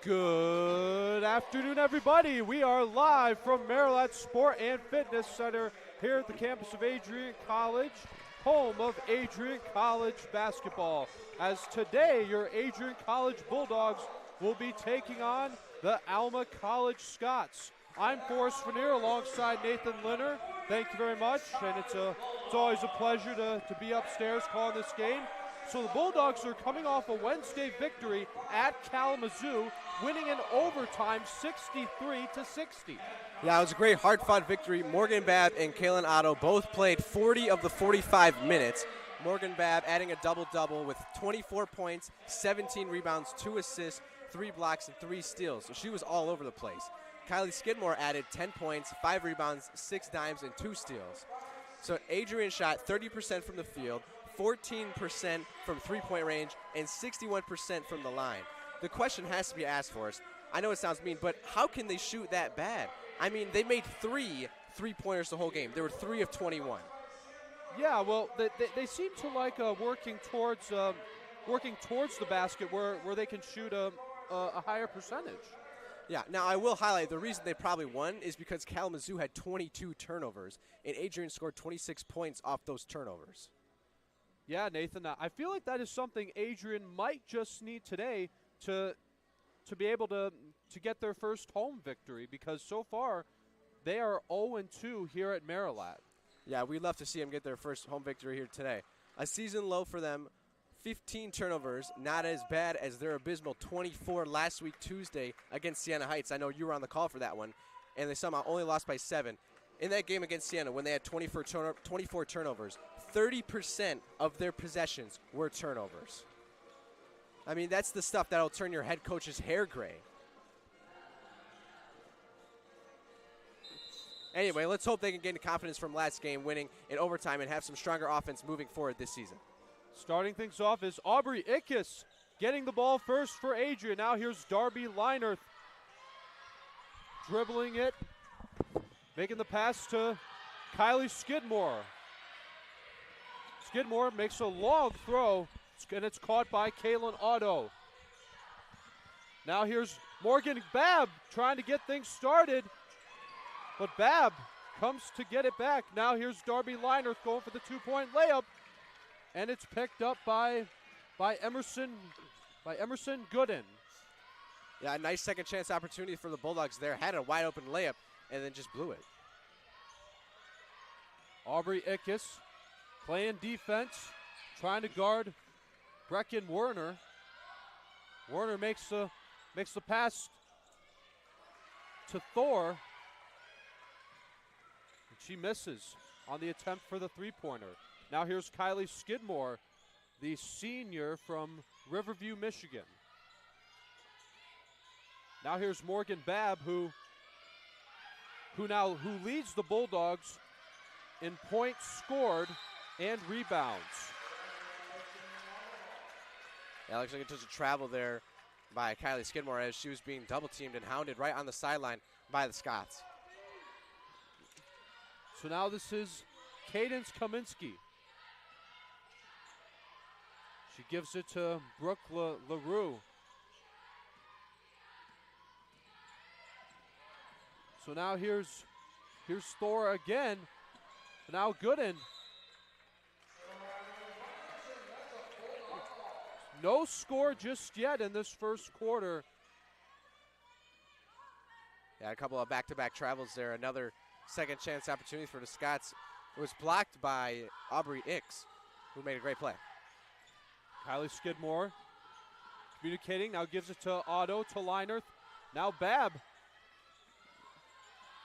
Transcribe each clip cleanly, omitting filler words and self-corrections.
Good afternoon, everybody. We are live from Maryland Sport and Fitness Center here at the campus of Adrian College, home of Adrian College basketball. As today, your Adrian College Bulldogs will be taking on the Alma College Scots. I'm Forrest Vernier alongside Nathan Linner. Thank you very much, and it's always a pleasure to be upstairs calling this game. So the Bulldogs are coming off a Wednesday victory at Kalamazoo, winning in overtime 63-60. Yeah, it was a great hard-fought victory. Morgan Babb and Kalen Otto both played 40 of the 45 minutes. Morgan Babb adding a double-double with 24 points, 17 rebounds, 2 assists, 3 blocks, and 3 steals. So she was all over the place. Kylie Skidmore added 10 points, 5 rebounds, 6 dimes, and 2 steals. So Adrian shot 30% from the field, 14% from three-point range, and 61% from the line. The question has to be asked for us. I know it sounds mean, but how can they shoot that bad? I mean, they made 3 three-pointers the whole game. There were 3 of 21. Yeah, well, they seem to like working towards the basket where they can shoot a higher percentage. Yeah, now I will highlight the reason they probably won is because Kalamazoo had 22 turnovers, and Adrian scored 26 points off those turnovers. Yeah, Nathan, I feel like that is something Adrian might just need today to be able to get their first home victory, because so far they are 0-2 here at Marilat. Yeah, we'd love to see them get their first home victory here today. A season low for them, 15 turnovers, not as bad as their abysmal 24 last week Tuesday against Siena Heights. I know you were on the call for that one, and they somehow only lost by 7. In that game against Siena, when they had 24 turnovers, 30% of their possessions were turnovers. I mean, that's the stuff that'll turn your head coach's hair gray. Anyway, let's hope they can gain confidence from last game, winning in overtime, and have some stronger offense moving forward this season. Starting things off is Aubrey Ickes getting the ball first for Adrian. Now here's Darby Leinerth dribbling it, making the pass to Kylie Skidmore. Skidmore makes a long throw, and it's caught by Kalen Otto. Now here's Morgan Babb trying to get things started, but Babb comes to get it back. Now here's Darby Leinerth going for the two-point layup, and it's picked up by Emerson Gooden. Yeah, a nice second chance opportunity for the Bulldogs there. Had a wide open layup and then just blew it. Aubrey Ickes playing defense, trying to guard Brecken Werner. Werner makes the pass to Thor. And she misses on the attempt for the three-pointer. Now here's Kylie Skidmore, the senior from Riverview, Michigan. Now here's Morgan Babb, who leads the Bulldogs in points scored and rebounds. Yeah, looks like it took a travel there by Kylie Skidmore as she was being double-teamed and hounded right on the sideline by the Scots. So now this is Cadence Kaminsky. She gives it to Brooke LaRue. So now here's Thor again. Now Gooden. No score just yet in this first quarter. Yeah, a couple of back-to-back travels there. Another second chance opportunity for the Scots. It was blocked by Aubrey Ickes, who made a great play. Kylie Skidmore communicating, now gives it to Otto, to Leinerth. Now Babb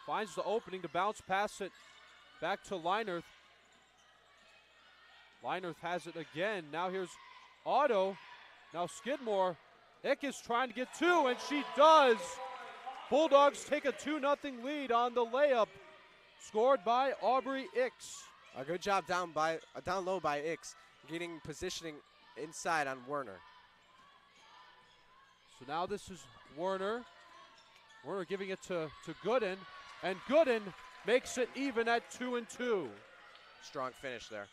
finds the opening to bounce pass it back to Leinerth. Leinerth has it again. Now here's Otto. Now Skidmore. Ickes trying to get 2, and she does. Bulldogs take a 2-0 lead on the layup, scored by Aubrey Ickes. A good job down low by Ickes, getting positioning inside on Werner. So now this is Werner. Werner giving it to Gooden, and Gooden makes it even at 2-2. Strong finish there.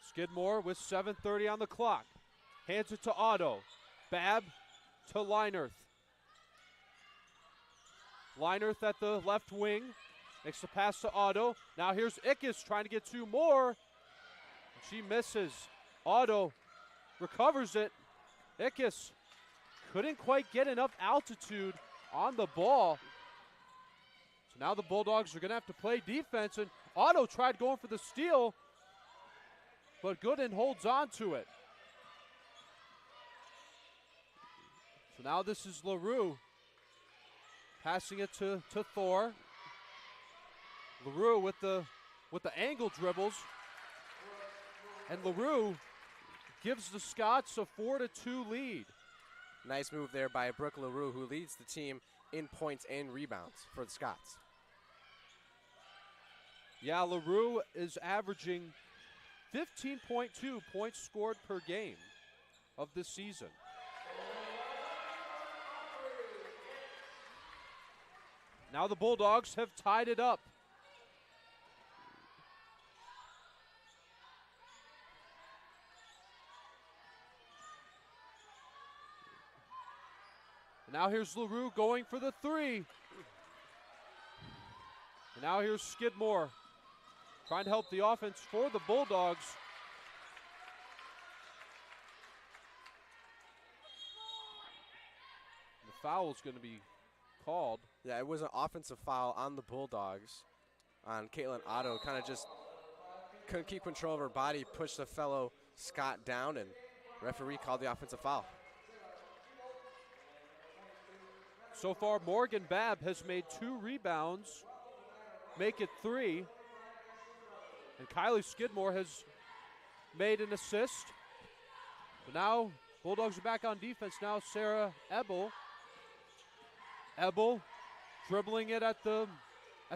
Skidmore with 7:30 on the clock. hands it to Otto. Babb to Leinerth. Leinerth at the left wing. Makes the pass to Otto. Now here's Ickes trying to get 2 more. She misses. Otto recovers it. Ickes couldn't quite get enough altitude on the ball. So now the Bulldogs are going to have to play defense, and Otto tried going for the steal, but Gooden holds on to it. So now this is LaRue passing it to Thor. LaRue with the angle dribbles, and LaRue gives the Scots a 4-2 lead. Nice move there by Brooke LaRue, who leads the team in points and rebounds for the Scots. Yeah, LaRue is averaging 15.2 points scored per game of this season. Now the Bulldogs have tied it up. Now here's LaRue going for the 3. And now here's Skidmore trying to help the offense for the Bulldogs. The foul is going to be called. Yeah, it was an offensive foul on the Bulldogs on Caitlin Otto. Kind of just couldn't keep control of her body, pushed the fellow Scott down, and referee called the offensive foul. So far, Morgan Babb has made 2 rebounds, make it 3. And Kylie Skidmore has made an assist. But now, Bulldogs are back on defense. Now, Sarah Ebel. Ebel dribbling it at the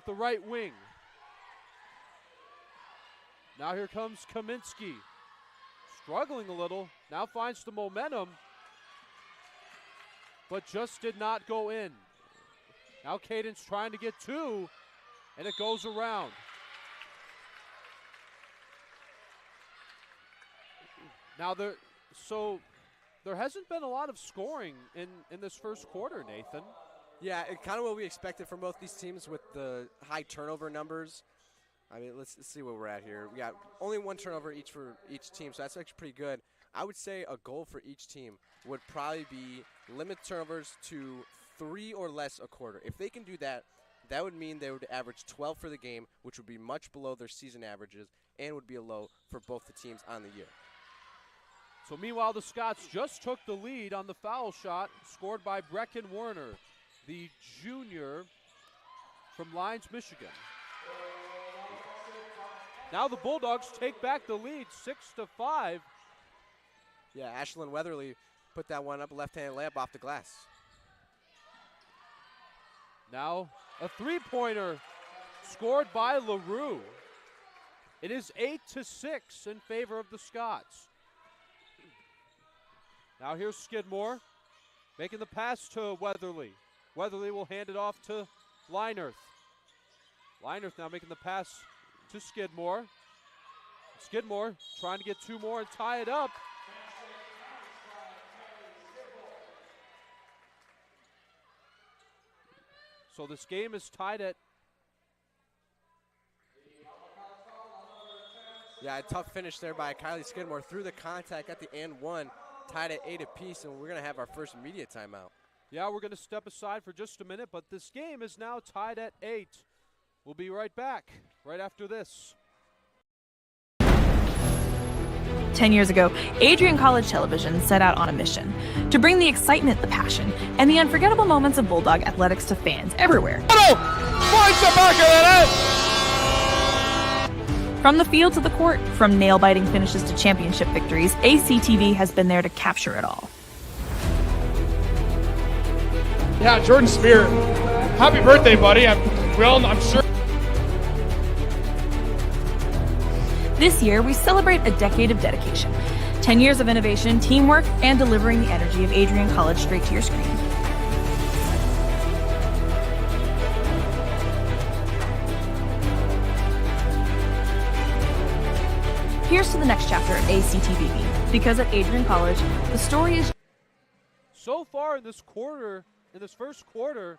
right wing. Now here comes Kaminsky. Struggling a little. Now finds the momentum, but just did not go in. Now Cadence trying to get 2, and it goes around. Now there hasn't been a lot of scoring in this first quarter, Nathan. Yeah, kind of what we expected from both these teams with the high turnover numbers. I mean, let's see where we're at here. We got only 1 turnover each for each team, so that's actually pretty good. I would say a goal for each team would probably be limit turnovers to 3 or less a quarter. If they can do that, that would mean they would average 12 for the game, which would be much below their season averages and would be a low for both the teams on the year. So meanwhile, the Scots just took the lead on the foul shot scored by Brecken Werner, the junior from Lyons, Michigan. Now the Bulldogs take back the lead 6-5. Yeah, Ashlyn Weatherly put that one up, left-handed layup off the glass. Now a 3-pointer scored by LaRue. It is 8-6 in favor of the Scots. Now here's Skidmore making the pass to Weatherly. Weatherly will hand it off to Leinerth. Leinerth now making the pass to Skidmore. Skidmore trying to get 2 more and tie it up. So this game is tied at. Yeah, a tough finish there by Kylie Skidmore through the contact at the and 1, tied at 8 apiece, and we're going to have our first media timeout. Yeah, we're going to step aside for just a minute, but this game is now tied at 8. We'll be right back right after this. 10 years ago, Adrian College Television set out on a mission to bring the excitement, the passion, and the unforgettable moments of Bulldog athletics to fans everywhere. From the field to the court, from nail-biting finishes to championship victories, ACTV has been there to capture it all. Yeah, Jordan Spear, happy birthday, buddy. I'm sure. This year, we celebrate a decade of dedication, 10 years of innovation, teamwork, and delivering the energy of Adrian College straight to your screen. Here's to the next chapter of ACTVB, because at Adrian College, the story is... So far in this first quarter,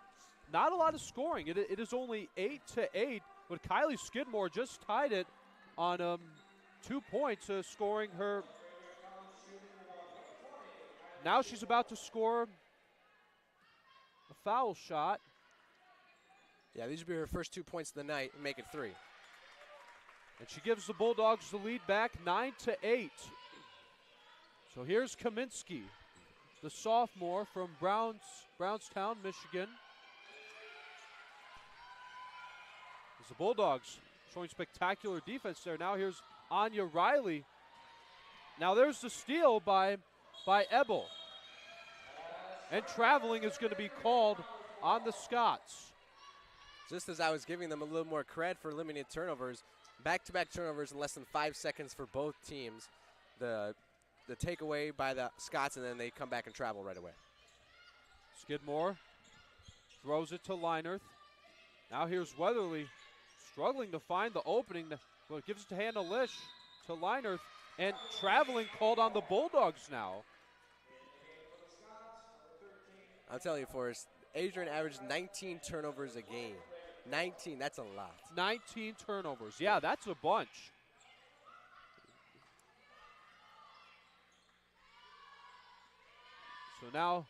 not a lot of scoring. It is only 8-8, but Kylie Skidmore just tied it on 2 points, scoring her. Now she's about to score a foul shot. Yeah, these would be her first 2 points of the night and make it 3. And she gives the Bulldogs the lead back 9-8. So here's Kaminsky, the sophomore from Brownstown, Michigan. As the Bulldogs showing spectacular defense there. Now here's Anya Riley. Now there's the steal by Ebel. And traveling is going to be called on the Scots. Just as I was giving them a little more credit for limited turnovers, back-to-back turnovers in less than 5 seconds for both teams. The takeaway by the Scots, and then they come back and travel right away. Skidmore throws it to Leinerth. Now here's Weatherly struggling to find the opening. But gives it to Hannah Lish to Leinerth, and traveling called on the Bulldogs now. I'll tell you, Forrest, Adrian averaged 19 turnovers a game. 19, that's a lot. 19 turnovers. Yeah, that's a bunch. So now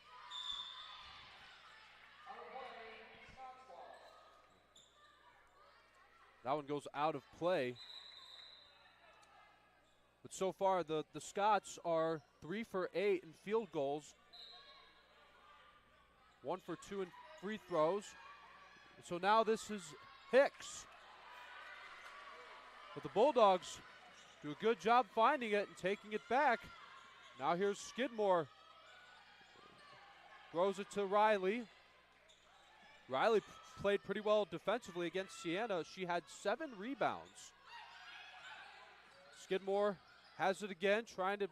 that one goes out of play. But so far the Scots are 3 for 8 in field goals. 1 for 2 in free throws. So now this is Hicks. But the Bulldogs do a good job finding it and taking it back. Now here's Skidmore. Throws it to Riley. Riley played pretty well defensively against Siena. She had 7 rebounds. Skidmore has it again, trying to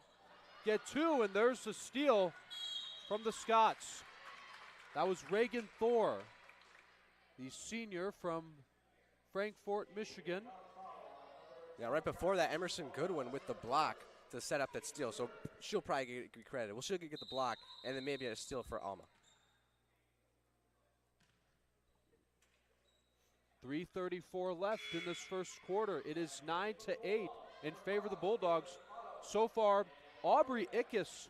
get 2, and there's the steal from the Scots. That was Reagan Thor, the senior from Frankfort, Michigan. Yeah, right before that, Emerson Goodwin with the block to set up that steal. So she'll probably get credit. Well, she'll get the block, and then maybe a steal for Alma. 3:34 left in this first quarter. It is 9-8 in favor of the Bulldogs. So far, Aubrey Ickes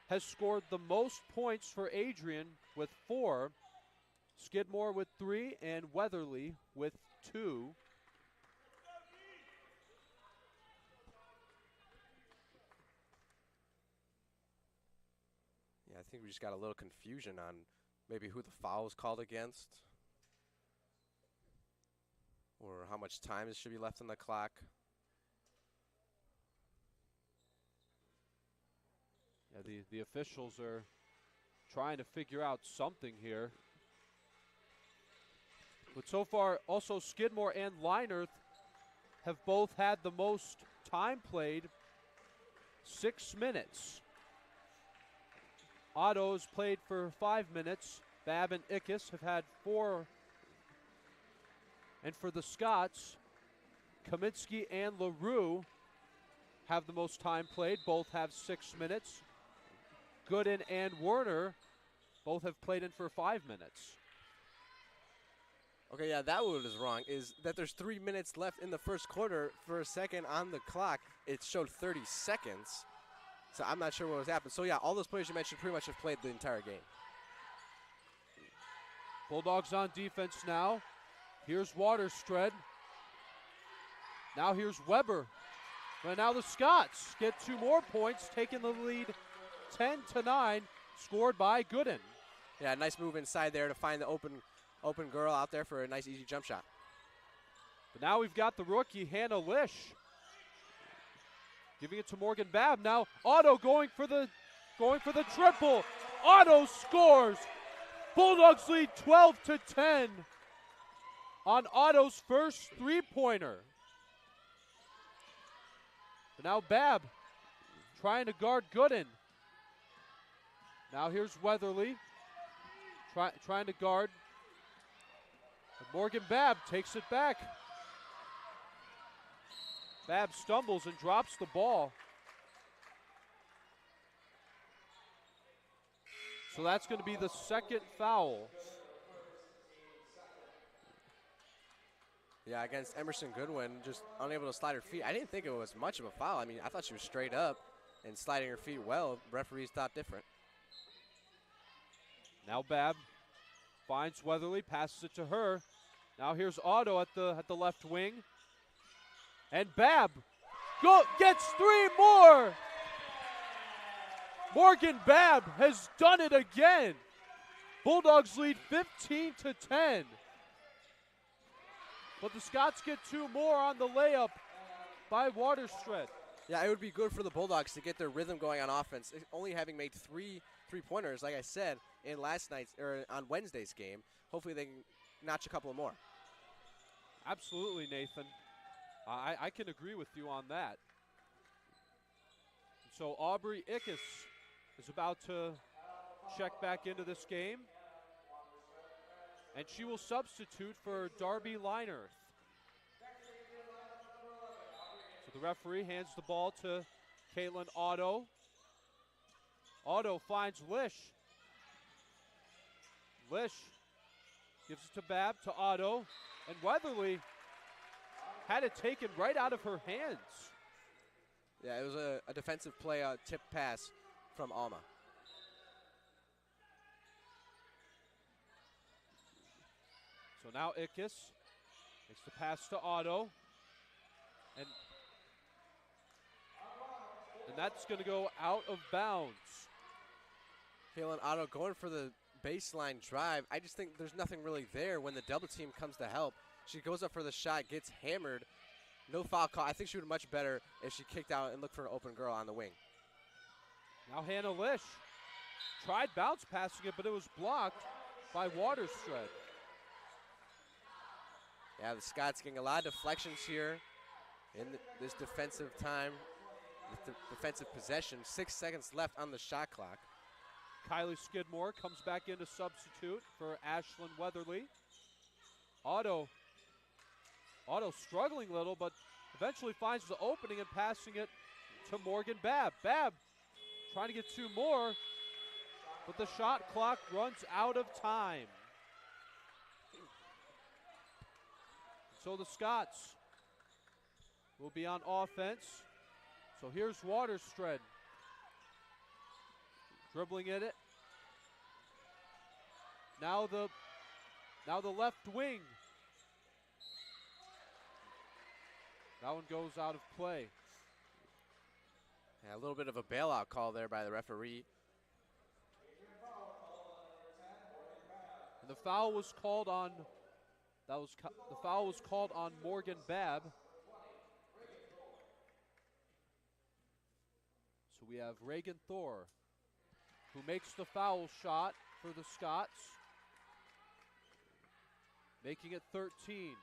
has scored the most points for Adrian with 4, Skidmore with 3, and Weatherly with 2. Yeah, I think we just got a little confusion on maybe who the foul was called against, or how much time should be left on the clock. Yeah, the officials are trying to figure out something here. But so far, also Skidmore and Leinerth have both had the most time played, 6 minutes. Otto's played for 5 minutes. Babb and Ickes have had 4. And for the Scots, Kaminsky and LaRue have the most time played. Both have 6 minutes. Gooden and Werner both have played in for 5 minutes. Okay, yeah, that one is wrong, is that there's 3 minutes left in the first quarter. For a second on the clock, it showed 30 seconds. So I'm not sure what was happening. So yeah, all those players you mentioned pretty much have played the entire game. Bulldogs on defense now. Here's Waterstred. Now here's Weber. But now the Scots get 2 more points, taking the lead 10-9, scored by Gooden. Yeah, nice move inside there to find the open girl out there for a nice easy jump shot. But now we've got the rookie Hannah Lish giving it to Morgan Babb. Now Otto going for the triple. Otto scores. Bulldogs lead 12-10 on Otto's first 3-pointer. But now Babb trying to guard Gooden. Now here's Weatherly trying to guard. And Morgan Babb takes it back. Babb stumbles and drops the ball. So that's going to be the second foul. Yeah, against Emerson Goodwin, just unable to slide her feet. I didn't think it was much of a foul. I mean, I thought she was straight up and sliding her feet well. Referees thought different. Now Babb finds Weatherly, passes it to her. Now here's Otto at the left wing. And Babb gets 3 more. Morgan Babb has done it again. Bulldogs lead 15-10. But the Scots get 2 more on the layup by Waterstread. Yeah, it would be good for the Bulldogs to get their rhythm going on offense. Only having made 3 3-pointers, like I said, in on Wednesday's game. Hopefully they can notch a couple more. Absolutely, Nathan. I can agree with you on that. So Aubrey Ickes is about to check back into this game. And she will substitute for Darby Linerth. So the referee hands the ball to Caitlin Otto. Otto finds Lish. Lish gives it to Babb, to Otto. And Weatherly had it taken right out of her hands. Yeah, it was a defensive play, tip pass from Alma. So now Ickes makes the pass to Otto. And that's going to go out of bounds. Caitlin Otto going for the baseline drive. I just think there's nothing really there when the double team comes to help. She goes up for the shot, gets hammered. No foul call. I think she would much better if she kicked out and looked for an open girl on the wing. Now Hannah Lish tried bounce passing it, but it was blocked by Waterstread. Yeah, the Scots getting a lot of deflections here in this defensive time, this defensive possession. 6 seconds left on the shot clock. Kylie Skidmore comes back in to substitute for Ashlyn Weatherly. Otto struggling a little, but eventually finds the opening and passing it to Morgan Babb. Babb trying to get 2 more, but the shot clock runs out of time. So the Scots will be on offense. So here's Waterstread dribbling at it. Now the left wing. That one goes out of play. Yeah, a little bit of a bailout call there by the referee. And the foul was called on. The foul was called on Morgan Babb. So we have Reagan Thor, who makes the foul shot for the Scots, making it 13.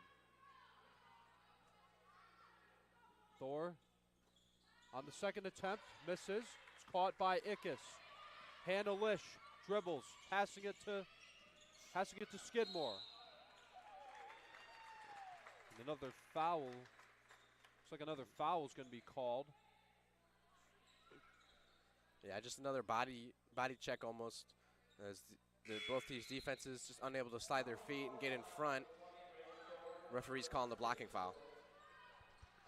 Thor on the second attempt, misses. It's caught by Ickes. Hannah Lish dribbles, passing it to Skidmore. And another foul. Looks like another foul is going to be called. Yeah, just another body check almost. As both these defenses just unable to slide their feet and get in front. Referee's calling the blocking foul.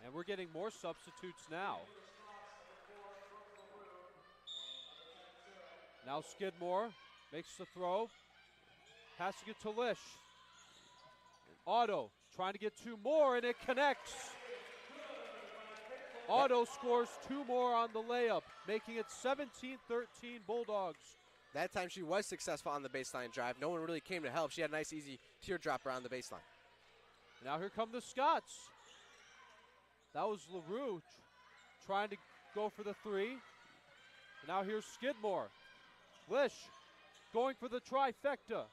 And we're getting more substitutes now. Now Skidmore makes the throw. Passing it to Lish. Otto trying to get 2 more, and it connects. Otto scores 2 more on the layup, making it 17-13 Bulldogs. That time she was successful on the baseline drive. No one really came to help. She had a nice, easy teardropper on the baseline. Now here come the Scots. That was LaRue trying to go for the 3. And now here's Skidmore. Lish going for the trifecta.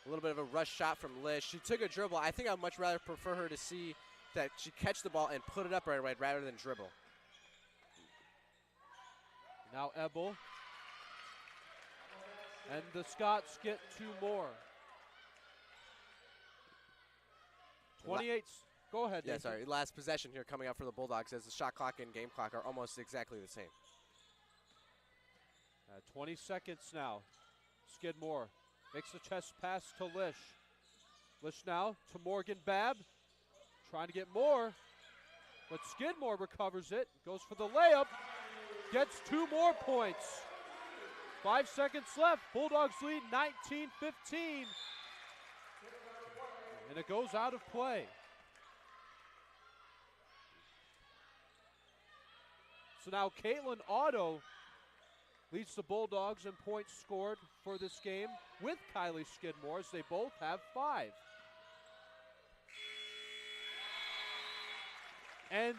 A little bit of a rush shot from Lish. She took a dribble. I think I'd much rather prefer her to see that she catch the ball and put it up right away rather than dribble. Now Ebel. And the Scots get 2 more. Go ahead, Yeah, Nathan. sorry. Last possession here coming up for the Bulldogs as the shot clock and game clock are almost exactly the same. 20 seconds now. Skidmore makes the chest pass to Lish. Lish now to Morgan Babb. Trying to get more, but Skidmore recovers it. Goes for the layup. Gets 2 more points. 5 seconds left. Bulldogs lead 19-15. And it goes out of play. So now Caitlin Otto leads the Bulldogs in points scored for this game with Kylie Skidmore, as they both have 5. And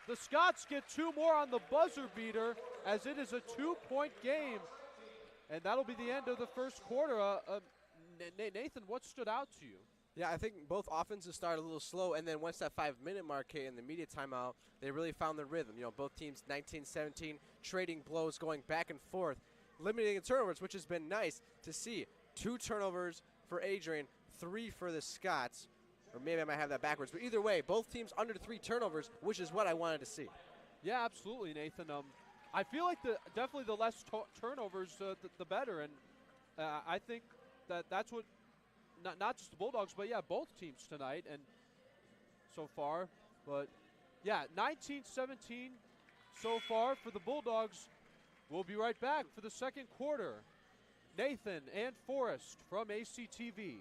the Scots get 2 more on the buzzer beater, as it is a 2-point game. And that'll be the end of the first quarter. Nathan, what stood out to you? Yeah, I think both offenses started a little slow, and then once that 5-minute mark hit in the media timeout, they really found their rhythm. You know, both teams 19-17, trading blows, going back and forth, limiting the turnovers, which has been nice to see. 2 turnovers for Adrian, 3 for the Scots. Or maybe I might have that backwards, but either way, both teams under 3 turnovers, which is what I wanted to see. Yeah, absolutely, Nathan. I feel like definitely the less turnovers, the better, and I think that's what not just the Bulldogs, but yeah, both teams tonight and so far. But yeah, 19-17 so far for the Bulldogs. We'll be right back for the second quarter. Nathan and Forrest from ACTV.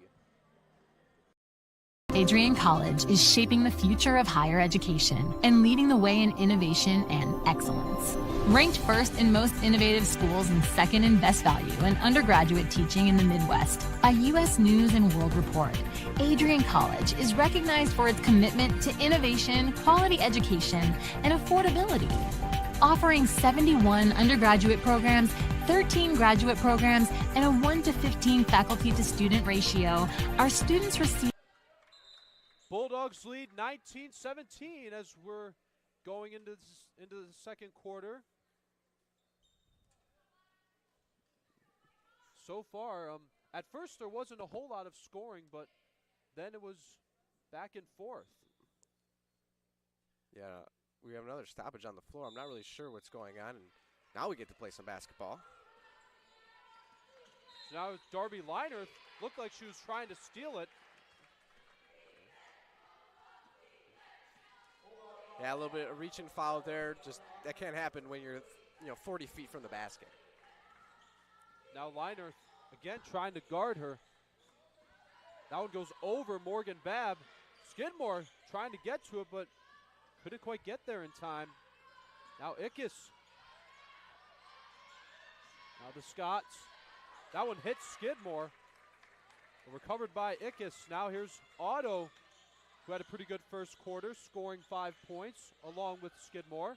Adrian College is shaping the future of higher education and leading the way in innovation and excellence. Ranked first in most innovative schools and second in best value in undergraduate teaching in the Midwest by U.S. News and World Report, Adrian College is recognized for its commitment to innovation, quality education, and affordability. Offering 71 undergraduate programs, 13 graduate programs, and a 1-to-15 faculty-to-student ratio, our students receive Bulldogs lead 19-17 as we're going into the second quarter. So far, at first there wasn't a whole lot of scoring, but then it was back and forth. Yeah, we have another stoppage on the floor. I'm not really sure what's going on, and now we get to play some basketball. So now Darby Liner looked like she was trying to steal it. Yeah, a little bit of reach and foul there. Just that can't happen when you're 40 feet from the basket. Now Liner again trying to guard her. That one goes over Morgan Babb. Skidmore trying to get to it, but couldn't quite get there in time. Now Ickes. Now the Scots. That one hits Skidmore. Recovered by Ickes. Now here's Otto, who had a pretty good first quarter, scoring 5 points along with Skidmore.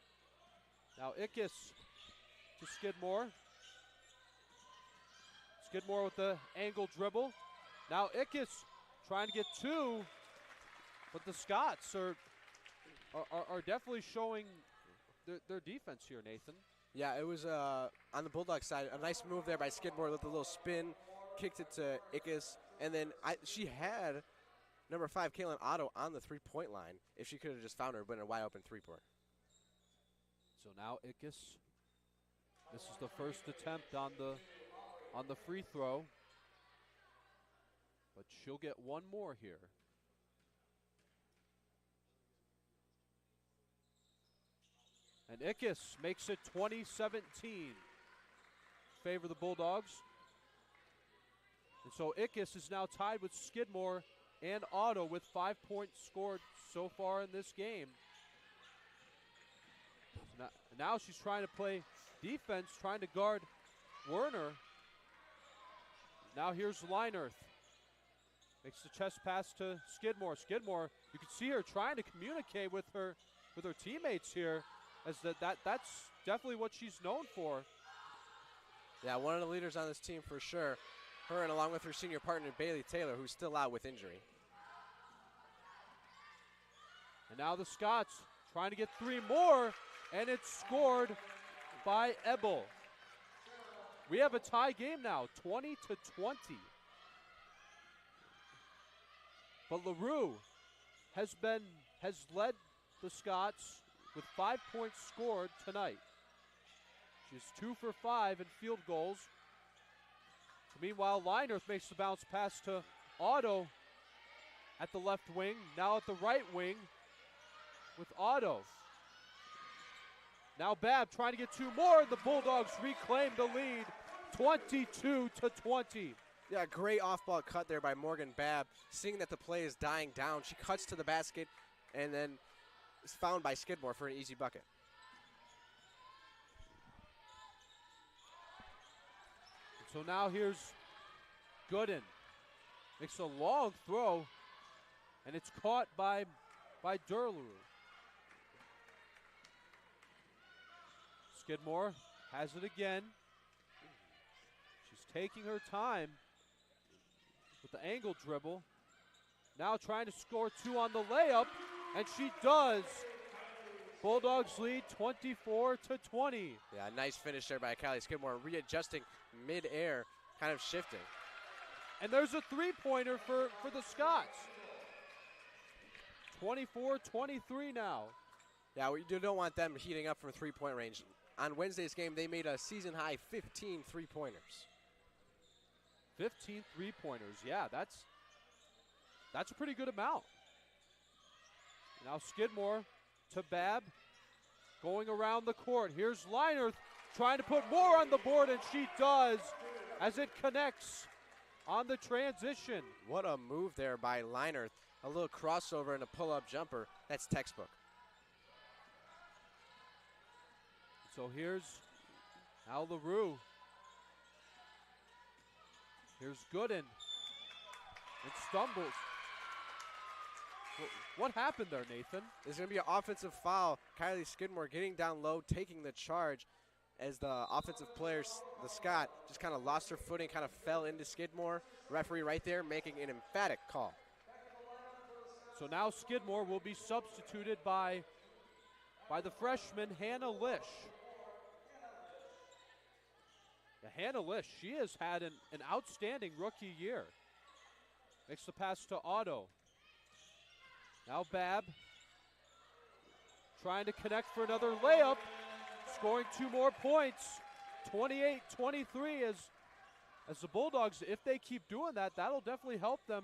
Now Ickes to Skidmore. Skidmore with the angle dribble. Now Ickes trying to get 2, but the Scots are definitely showing their defense here, Nathan. Yeah, it was on the Bulldogs side, a nice move there by Skidmore with a little spin, kicked it to Ickes, and then she had number 5, Caitlin Otto, on the 3-point line. If she could have just found her, been a wide open 3-point. So now Ickes. This is the first attempt on the free throw, but she'll get one more here. And Ickes makes it 20-17. Favor the Bulldogs. And so Ickes is now tied with Skidmore and Otto with 5 points scored so far in this game. So now she's trying to play defense, trying to guard Werner. Now here's Linerth. Makes the chest pass to Skidmore. Skidmore, you can see her trying to communicate with her teammates here, as that's definitely what she's known for. Yeah, one of the leaders on this team for sure. Her, and along with her senior partner Bailey Taylor, who's still out with injury. And now the Scots trying to get 3 more, and it's scored by Ebel. We have a tie game now, 20-20. But LaRue has been has led the Scots with 5 points scored tonight. She's 2 for 5 in field goals. Meanwhile, Linerth makes the bounce pass to Otto at the left wing. Now at the right wing with Otto. Now Babb trying to get 2 more. The Bulldogs reclaim the lead, 22-20. Yeah, great off-ball cut there by Morgan Babb. Seeing that the play is dying down, she cuts to the basket and then is found by Skidmore for an easy bucket. So now here's Gooden. Makes a long throw, and it's caught by Durleru. Skidmore has it again. She's taking her time with the angle dribble. Now trying to score 2 on the layup, and she does. Bulldogs lead 24-20. Yeah, nice finish there by Kylie Skidmore, readjusting mid-air, kind of shifting. And there's a three-pointer for the Scots. 24-23 now. Yeah, we don't want them heating up from three-point range. On Wednesday's game, they made a season-high 15 three-pointers. 15 three-pointers, yeah, that's a pretty good amount. Now Skidmore to Babb, going around the court. Here's Linerth trying to put more on the board, and she does as it connects on the transition. What a move there by Linerth. A little crossover and a pull-up jumper. That's textbook. So here's Al LaRue. Here's Gooden. It stumbles. What happened there, Nathan? There's going to be an offensive foul. Kylie Skidmore getting down low, taking the charge as the offensive player, the Scott, just kind of lost her footing, kind of fell into Skidmore. Referee right there making an emphatic call. So now Skidmore will be substituted by the freshman Hannah Lish. Hannah Lish, she has had an outstanding rookie year. Makes the pass to Otto. Now Babb trying to connect for another layup, scoring 2 more points. 28-23 as the Bulldogs, if they keep doing that, that'll definitely help them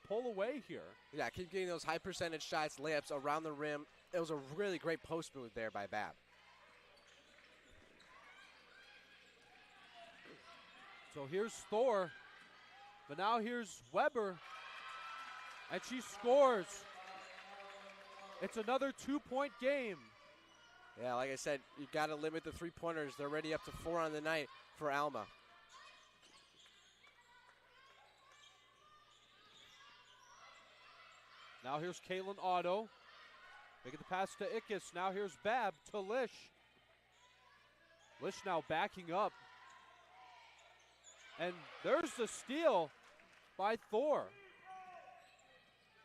pull away here. Yeah, keep getting those high percentage shots, layups around the rim. It was a really great post move there by Babb. So here's Thor, but now here's Weber, and she scores. It's another 2-point game. Yeah, like I said, you got to limit the three-pointers. They're already up to 4 on the night for Alma. Now here's Kaylin Otto, making the pass to Ickes. Now here's Babb to Lish. Lish now backing up. And there's the steal by Thor.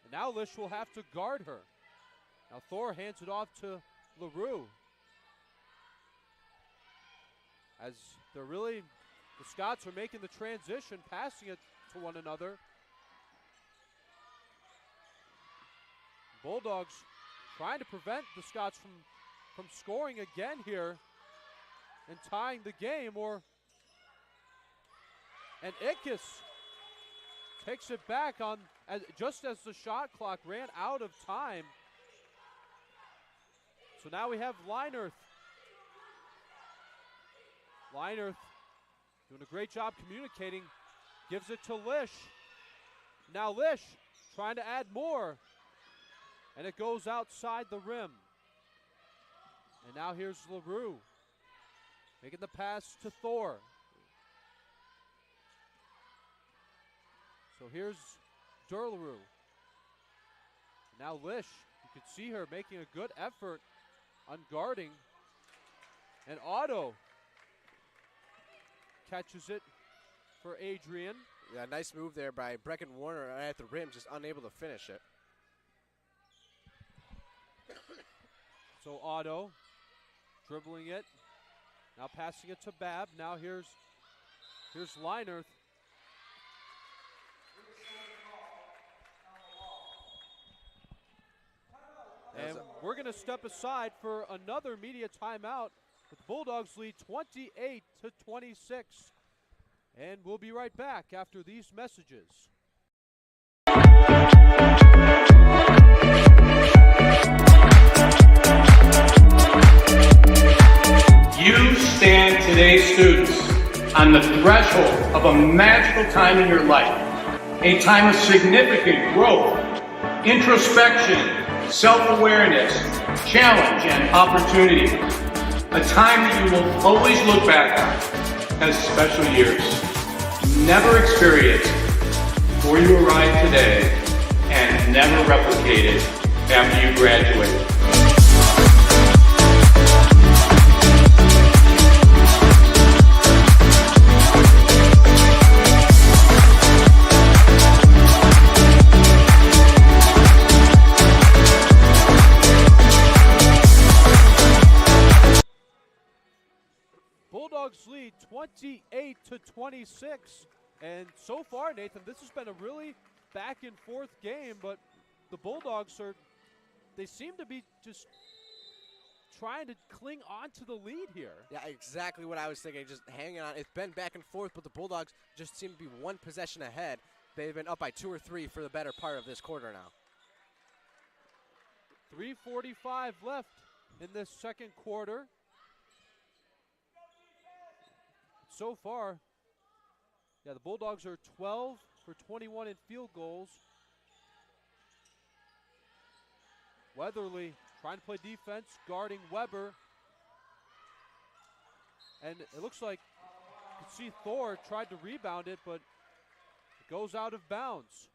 And now Lish will have to guard her. Now Thor hands it off to LaRue. As the Scots are making the transition, passing it to one another. Bulldogs trying to prevent the Scots from scoring again here and tying the game, and Ickes takes it back just as the shot clock ran out of time. So now we have Linerth. Linerth doing a great job communicating, gives it to Lish. Now Lish trying to add more, and it goes outside the rim. And now here's LaRue making the pass to Thor. So here's Durleru. Now Lish, you can see her making a good effort on guarding. And Otto catches it for Adrian. Yeah, nice move there by Brecken Warner at the rim, just unable to finish it. So Otto dribbling it. Now passing it to Babb. Now here's Linerth. And we're going to step aside for another media timeout with the Bulldogs lead 28-26. And we'll be right back after these messages. You stand today, students, on the threshold of a magical time in your life, a time of significant growth, introspection, self-awareness, challenge, and opportunity. A time that you will always look back on as special years. Never experienced before you arrive today and never replicated after you graduate. Bulldogs lead 28-26. And so far, Nathan, this has been a really back and forth game, but the Bulldogs they seem to be just trying to cling on to the lead here. Yeah, exactly what I was thinking, just hanging on. It's been back and forth, but the Bulldogs just seem to be one possession ahead. They've been up by 2 or 3 for the better part of this quarter now. 3:45 left in this second quarter. So far, yeah, the Bulldogs are 12 for 21 in field goals. Weatherly trying to play defense, guarding Weber. And it looks like you can see Thor tried to rebound it, but it goes out of bounds.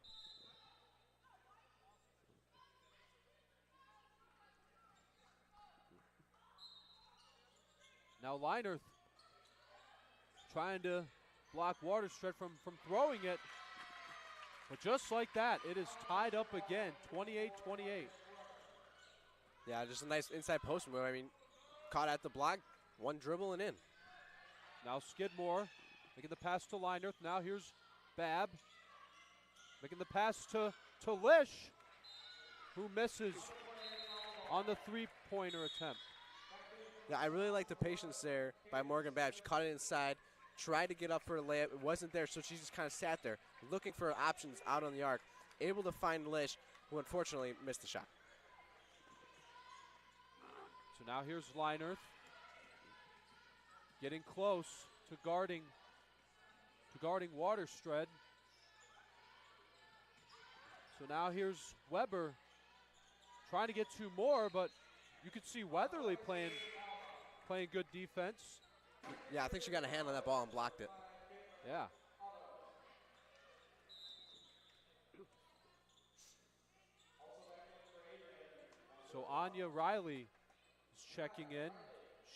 Now Leinert trying to block Waterstread from throwing it. But just like that, it is tied up again, 28-28. Yeah, just a nice inside post move. I mean, caught at the block, one dribble and in. Now Skidmore making the pass to Leinert. Now here's Babb making the pass to Lish, who misses on the three-pointer attempt. Yeah, I really like the patience there by Morgan Babb. She caught it inside, tried to get up for a layup. It wasn't there, so she just kind of sat there looking for options out on the arc, able to find Lish, who unfortunately missed the shot. So now here's Leinert getting close to guarding Waterstread. So now here's Weber trying to get 2 more, but you can see Weatherly playing good defense. Yeah, I think she got a hand on that ball and blocked it. Yeah. So Anya Riley is checking in.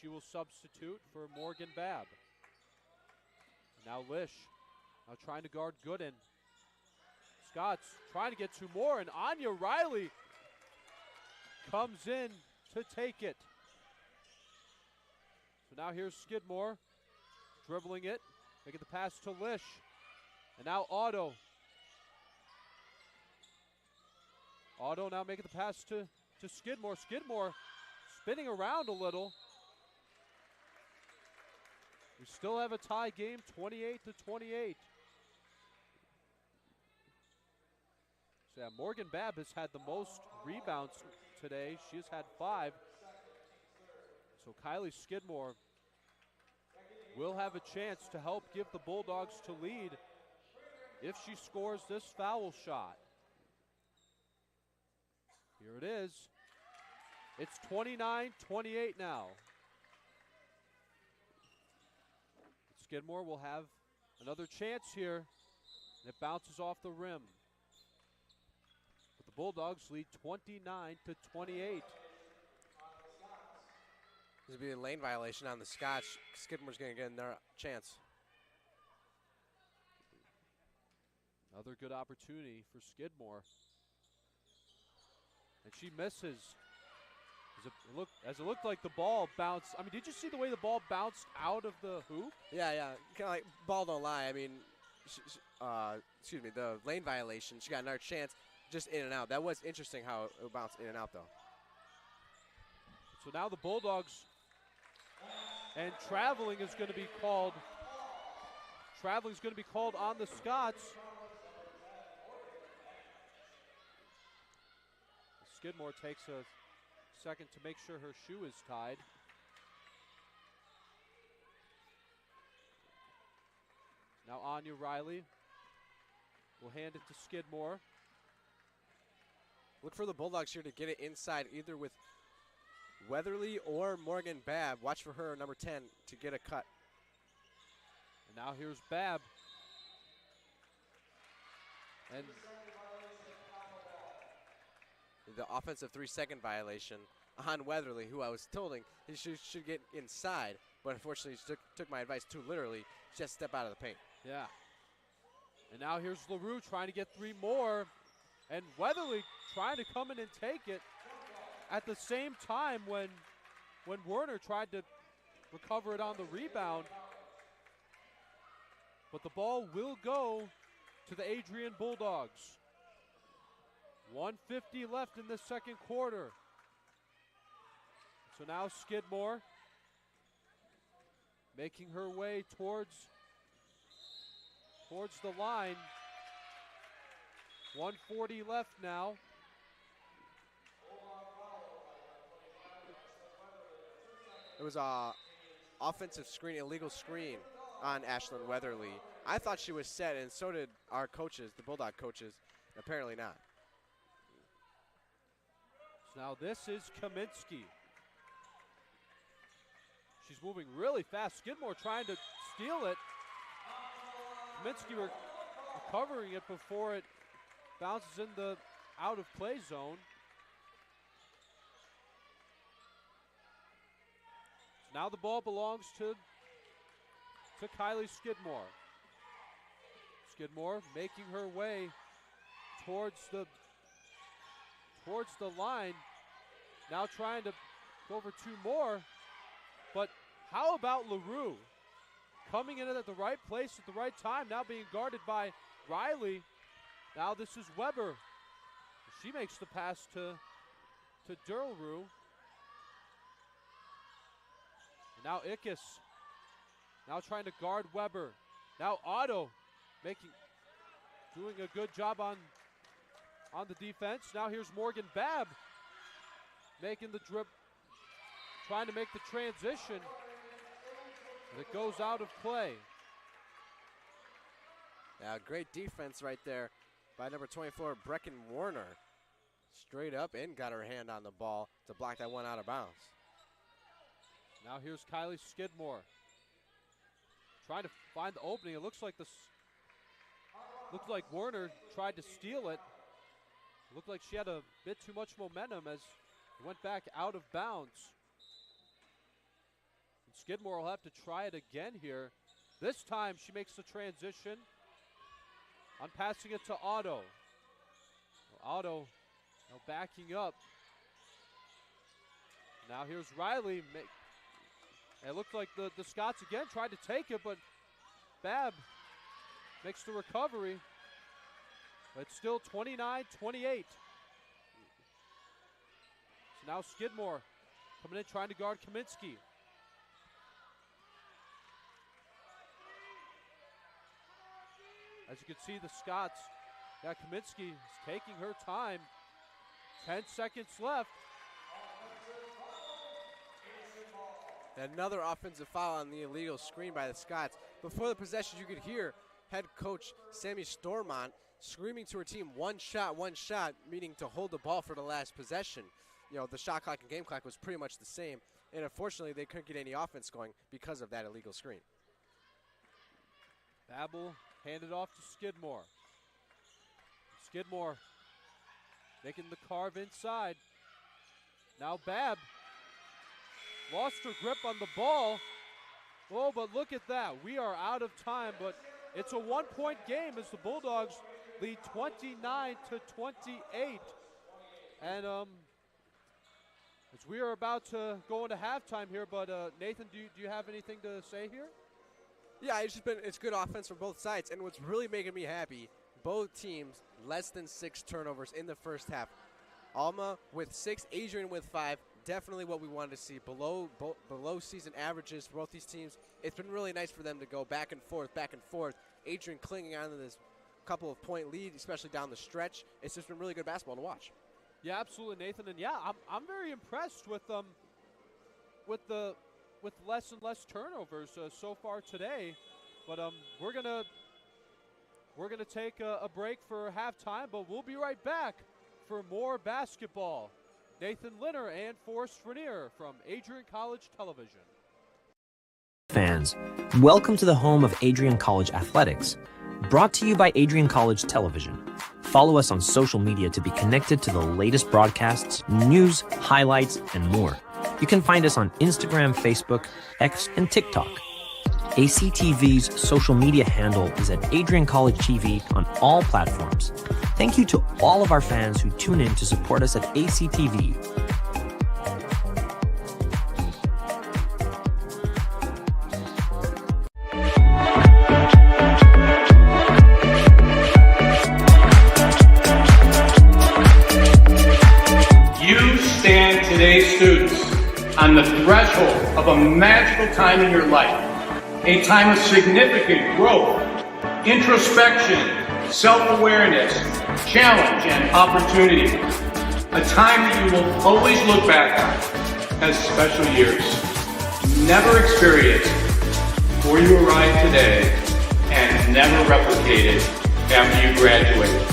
She will substitute for Morgan Babb. Now Lish, now trying to guard Gooden. Scott's trying to get 2 more, and Anya Riley comes in to take it. So now here's Skidmore dribbling it, making the pass to Lish. And now Otto. Otto now making the pass to Skidmore. Skidmore spinning around a little. We still have a tie game, 28-28. So yeah, Morgan Babb has had the most rebounds today. She has had 5. So Kylie Skidmore will have a chance to help give the Bulldogs to lead if she scores this foul shot. Here it is. It's 29-28 now. Skidmore will have another chance here, and it bounces off the rim. But the Bulldogs lead 29-28. This will be a lane violation on the Scotch. Skidmore's going to get another chance. Another good opportunity for Skidmore. And she misses. As it looked like the ball bounced. I mean, did you see the way the ball bounced out of the hoop? Yeah. Kind of like ball don't lie. I mean, the lane violation. She got another chance just in and out. That was interesting how it bounced in and out, though. So now the Bulldogs, and traveling is going to be called. Traveling is going to be called on the Scots. Skidmore takes a second to make sure her shoe is tied. Now Anya Riley will hand it to Skidmore. Look for the Bulldogs here to get it inside, either with Weatherly or Morgan Babb. Watch for her, number 10, to get a cut. And now here's Babb. And the offensive 3-second violation on Weatherly, who I was told he should get inside, but unfortunately she took my advice too literally. She has to step out of the paint. Yeah. And now here's LaRue trying to get 3 more. And Weatherly trying to come in and take it at the same time when Werner tried to recover it on the rebound. But the ball will go to the Adrian Bulldogs. 1:50 left in the second quarter. So now Skidmore making her way towards the line. 1:40 left now. It was a offensive screen, illegal screen on Ashlyn Weatherly. I thought she was set, and so did our coaches, the Bulldog coaches. Apparently not. So now this is Kaminsky. She's moving really fast. Skidmore trying to steal it. Kaminsky recovering it before it bounces in the out of play zone. So now the ball belongs to Kylie Skidmore. Skidmore making her way towards the line. Now trying to go over 2 more. But how about LaRue? Coming in at the right place at the right time, now being guarded by Riley. Now this is Weber. She makes the pass to Derlrue. And now Ickes. Now trying to guard Weber. Now Otto doing a good job on the defense. Now here's Morgan Babb making the drip, trying to make the transition. And it goes out of play. Yeah, great defense right there by number 24, Brecken Warner. Straight up and got her hand on the ball to block that one out of bounds. Now here's Kylie Skidmore. Trying to find the opening. It looks like Werner tried to steal it. It looked like she had a bit too much momentum as it went back out of bounds. And Skidmore will have to try it again here. This time she makes the transition on passing it to Otto. Otto now backing up. Now here's Riley. It looked like the Scots again tried to take it, but Babb makes the recovery. But it's still 29-28. So now Skidmore coming in trying to guard Kaminsky. As you can see, the Scots, now Kaminsky is taking her time. 10 seconds left. Another offensive foul on the illegal screen by the Scots. Before the possession, you could hear head coach Sammy Stormont screaming to her team, one shot, meaning to hold the ball for the last possession. You know, the shot clock and game clock was pretty much the same, and unfortunately they couldn't get any offense going because of that illegal screen. Babel handed off to Skidmore. Skidmore making the carve inside. Now Babb lost her grip on the ball. Oh, but look at that. We are out of time, but it's a 1-point game as the Bulldogs lead 29-28. And as we are about to go into halftime here, but Nathan, do you have anything to say here? Yeah, it's good offense from both sides, and what's really making me happy, both teams less than 6 turnovers in the first half. Alma with 6, Adrian with 5, definitely what we wanted to see. Below season averages for both these teams. It's been really nice for them to go back and forth. Adrian clinging on to this couple of point lead, especially down the stretch. It's just been really good basketball to watch. Yeah, absolutely, Nathan. And yeah, I'm very impressed with less and less turnovers so far today. But we're gonna take a break for halftime, but we'll be right back for more basketball. Nathan Linner and Forrest Rainier from Adrian College Television. Fans, welcome to the home of Adrian College Athletics. Brought to you by Adrian College Television. Follow us on social media to be connected to the latest broadcasts, news, highlights, and more. You can find us on Instagram, Facebook, X, and TikTok. ACTV's social media handle is at Adrian College TV on all platforms. Thank you to all of our fans who tune in to support us at ACTV. You stand today, students, on the threshold of a magical time in your life, a time of significant growth, introspection, self-awareness, challenge, and opportunity. A time that you will always look back on as special years. Never experienced before you arrived today and never replicated after you graduate.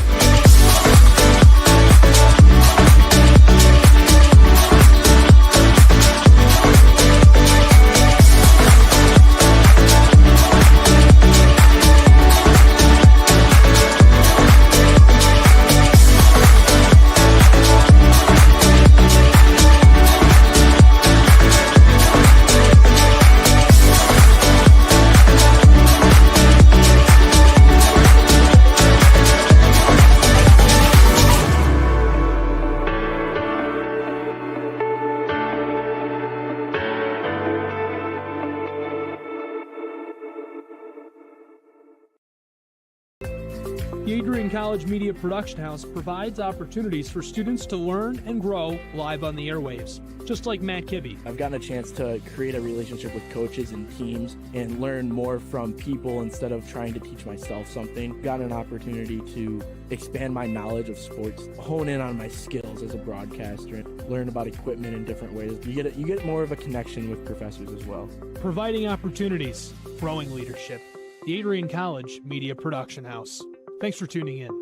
The Adrian College Media Production House provides opportunities for students to learn and grow live on the airwaves, just like Matt Kibbe. I've gotten a chance to create a relationship with coaches and teams and learn more from people instead of trying to teach myself something. Got an opportunity to expand my knowledge of sports, hone in on my skills as a broadcaster, and learn about equipment in different ways. You get more of a connection with professors as well. Providing opportunities, growing leadership. The Adrian College Media Production House. Thanks for tuning in.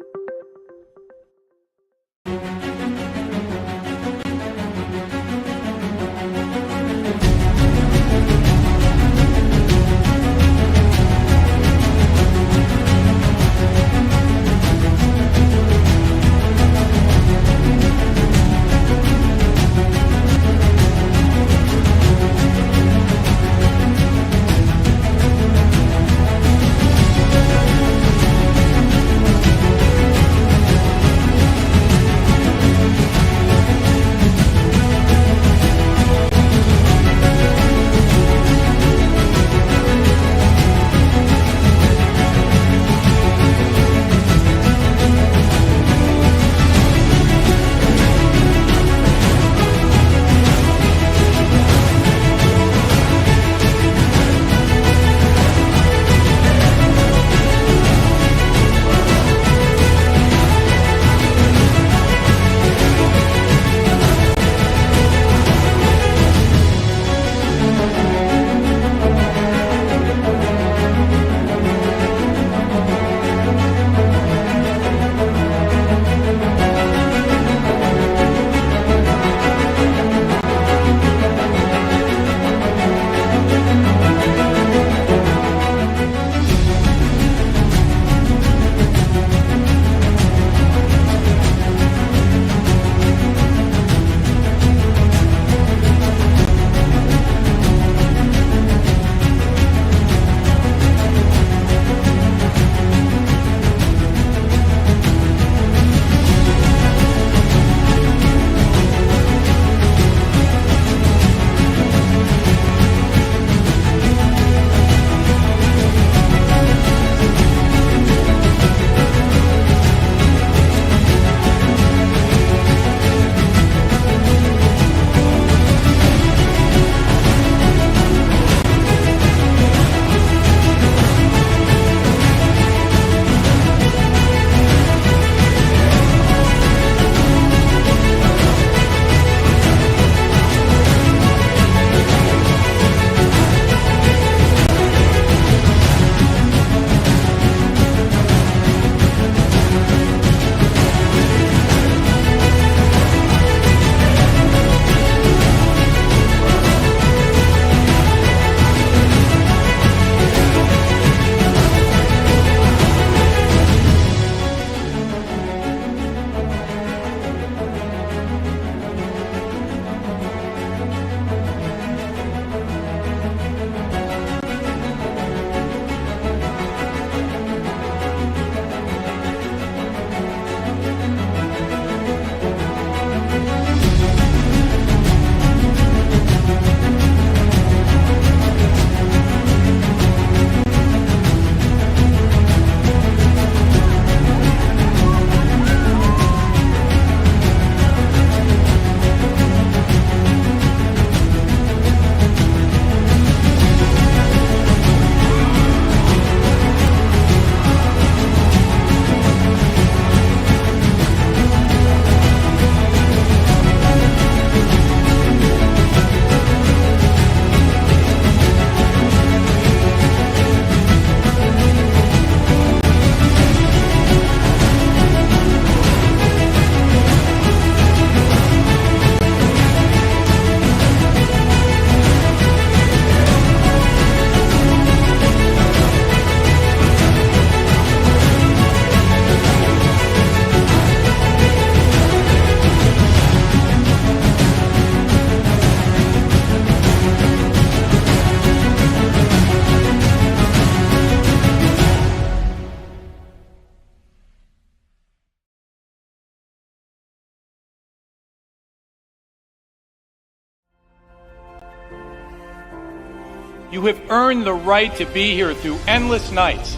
You have earned the right to be here through endless nights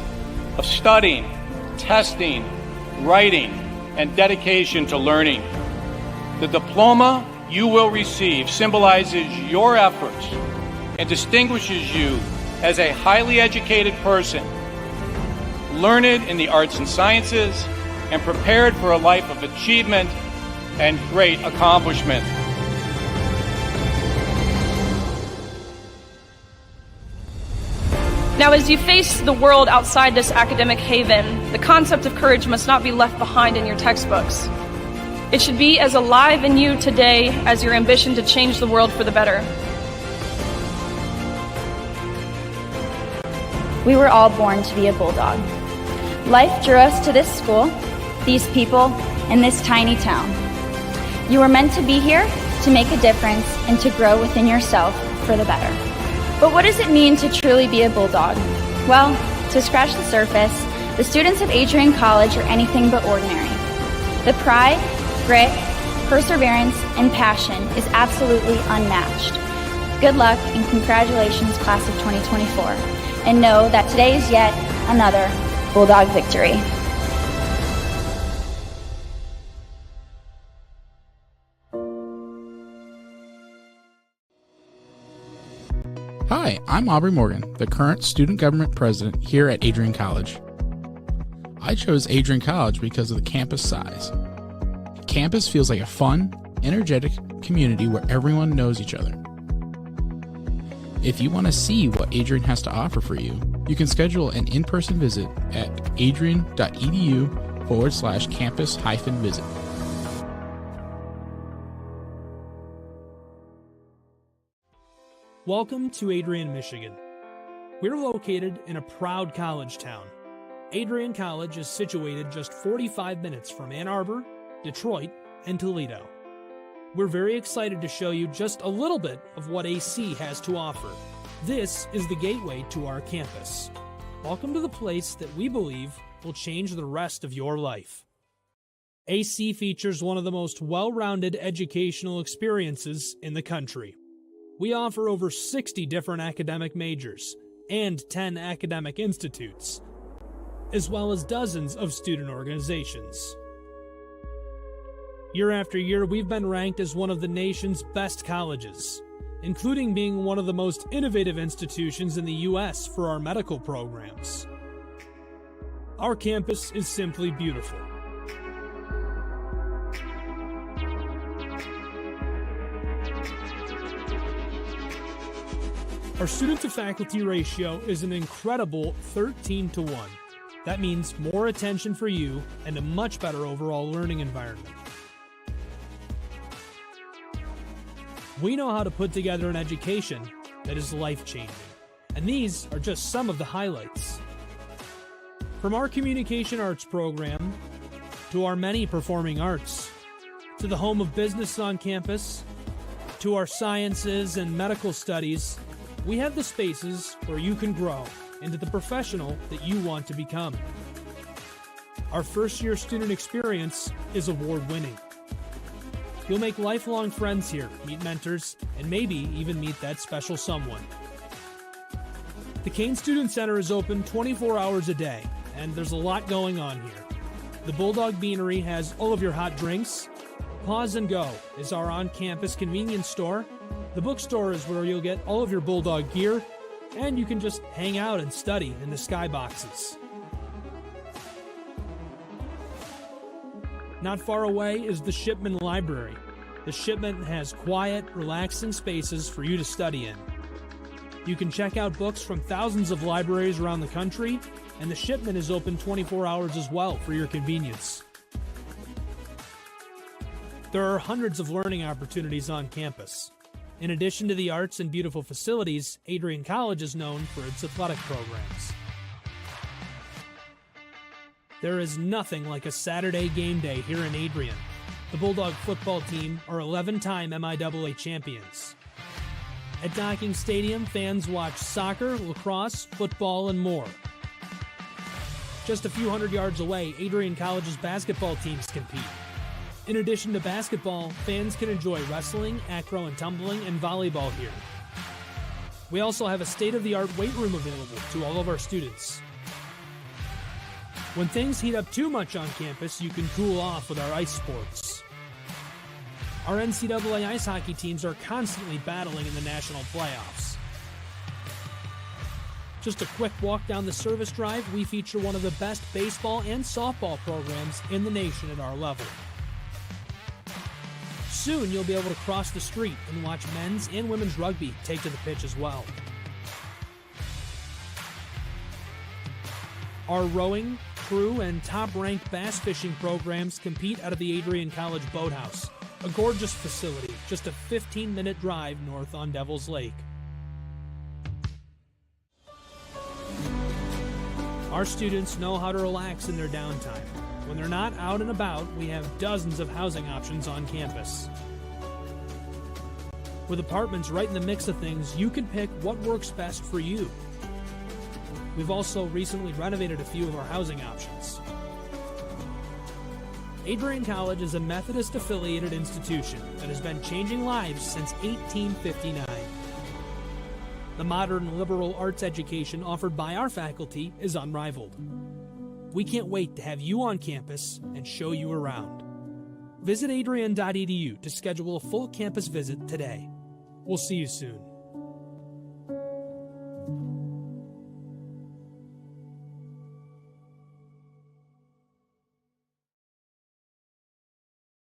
of studying, testing, writing, and dedication to learning. The diploma you will receive symbolizes your efforts and distinguishes you as a highly educated person, learned in the arts and sciences, and prepared for a life of achievement and great accomplishment. Now, as you face the world outside this academic haven, the concept of courage must not be left behind in your textbooks. It should be as alive in you today as your ambition to change the world for the better. We were all born to be a Bulldog. Life drew us to this school, these people, and this tiny town. You were meant to be here to make a difference and to grow within yourself for the better. But what does it mean to truly be a Bulldog? Well, to scratch the surface, the students of Adrian College are anything but ordinary. The pride, grit, perseverance, and passion is absolutely unmatched. Good luck and congratulations, class of 2024. And know that today is yet another Bulldog victory. Hi, I'm Aubrey Morgan, the current student government president here at Adrian College. I chose Adrian College because of the campus size. Campus feels like a fun, energetic community where everyone knows each other. If you want to see what Adrian has to offer for you, you can schedule an in-person visit at adrian.edu/campus-visit. Welcome to Adrian, Michigan. We're located in a proud college town. Adrian College is situated just 45 minutes from Ann Arbor, Detroit, and Toledo. We're very excited to show you just a little bit of what AC has to offer. This is the gateway to our campus. Welcome to the place that we believe will change the rest of your life. AC features one of the most well-rounded educational experiences in the country. We offer over 60 different academic majors and 10 academic institutes, as well as dozens of student organizations. Year after year, we've been ranked as one of the nation's best colleges, including being one of the most innovative institutions in the U.S. for our medical programs. Our campus is simply beautiful. Our student-to-faculty ratio is an incredible 13-to-1. That means more attention for you and a much better overall learning environment. We know how to put together an education that is life-changing, and these are just some of the highlights. From our communication arts program, to our many performing arts, to the home of business on campus, to our sciences and medical studies, we have the spaces where you can grow into the professional that you want to become. Our first-year student experience is award-winning. You'll make lifelong friends here, meet mentors, and maybe even meet that special someone. The Kane Student Center is open 24 hours a day, and there's a lot going on here. The Bulldog Beanery has all of your hot drinks. Pause and Go is our on-campus convenience store. The bookstore is where you'll get all of your Bulldog gear, and you can just hang out and study in the skyboxes. Not far away is the Shipman Library. The Shipman has quiet, relaxing spaces for you to study in. You can check out books from thousands of libraries around the country, and the Shipman is open 24 hours as well for your convenience. There are hundreds of learning opportunities on campus. In addition to the arts and beautiful facilities, Adrian College is known for its athletic programs. There is nothing like a Saturday game day here in Adrian. The Bulldog football team are 11-time MIAA champions. At Docking Stadium, fans watch soccer, lacrosse, football, and more. Just a few hundred yards away, Adrian College's basketball teams compete. In addition to basketball, fans can enjoy wrestling, acro and tumbling, and volleyball here. We also have a state-of-the-art weight room available to all of our students. When things heat up too much on campus, you can cool off with our ice sports. Our NCAA ice hockey teams are constantly battling in the national playoffs. Just a quick walk down the service drive, we feature one of the best baseball and softball programs in the nation at our level. Soon you'll be able to cross the street and watch men's and women's rugby take to the pitch as well. Our rowing, crew, and top-ranked bass fishing programs compete out of the Adrian College Boathouse, a gorgeous facility just a 15-minute drive north on Devil's Lake. Our students know how to relax in their downtime. When they're not out and about, we have dozens of housing options on campus. With apartments right in the mix of things, you can pick what works best for you. We've also recently renovated a few of our housing options. Adrian College is a Methodist-affiliated institution that has been changing lives since 1859. The modern liberal arts education offered by our faculty is unrivaled. We can't wait to have you on campus and show you around. Visit adrian.edu to schedule a full campus visit today. We'll see you soon.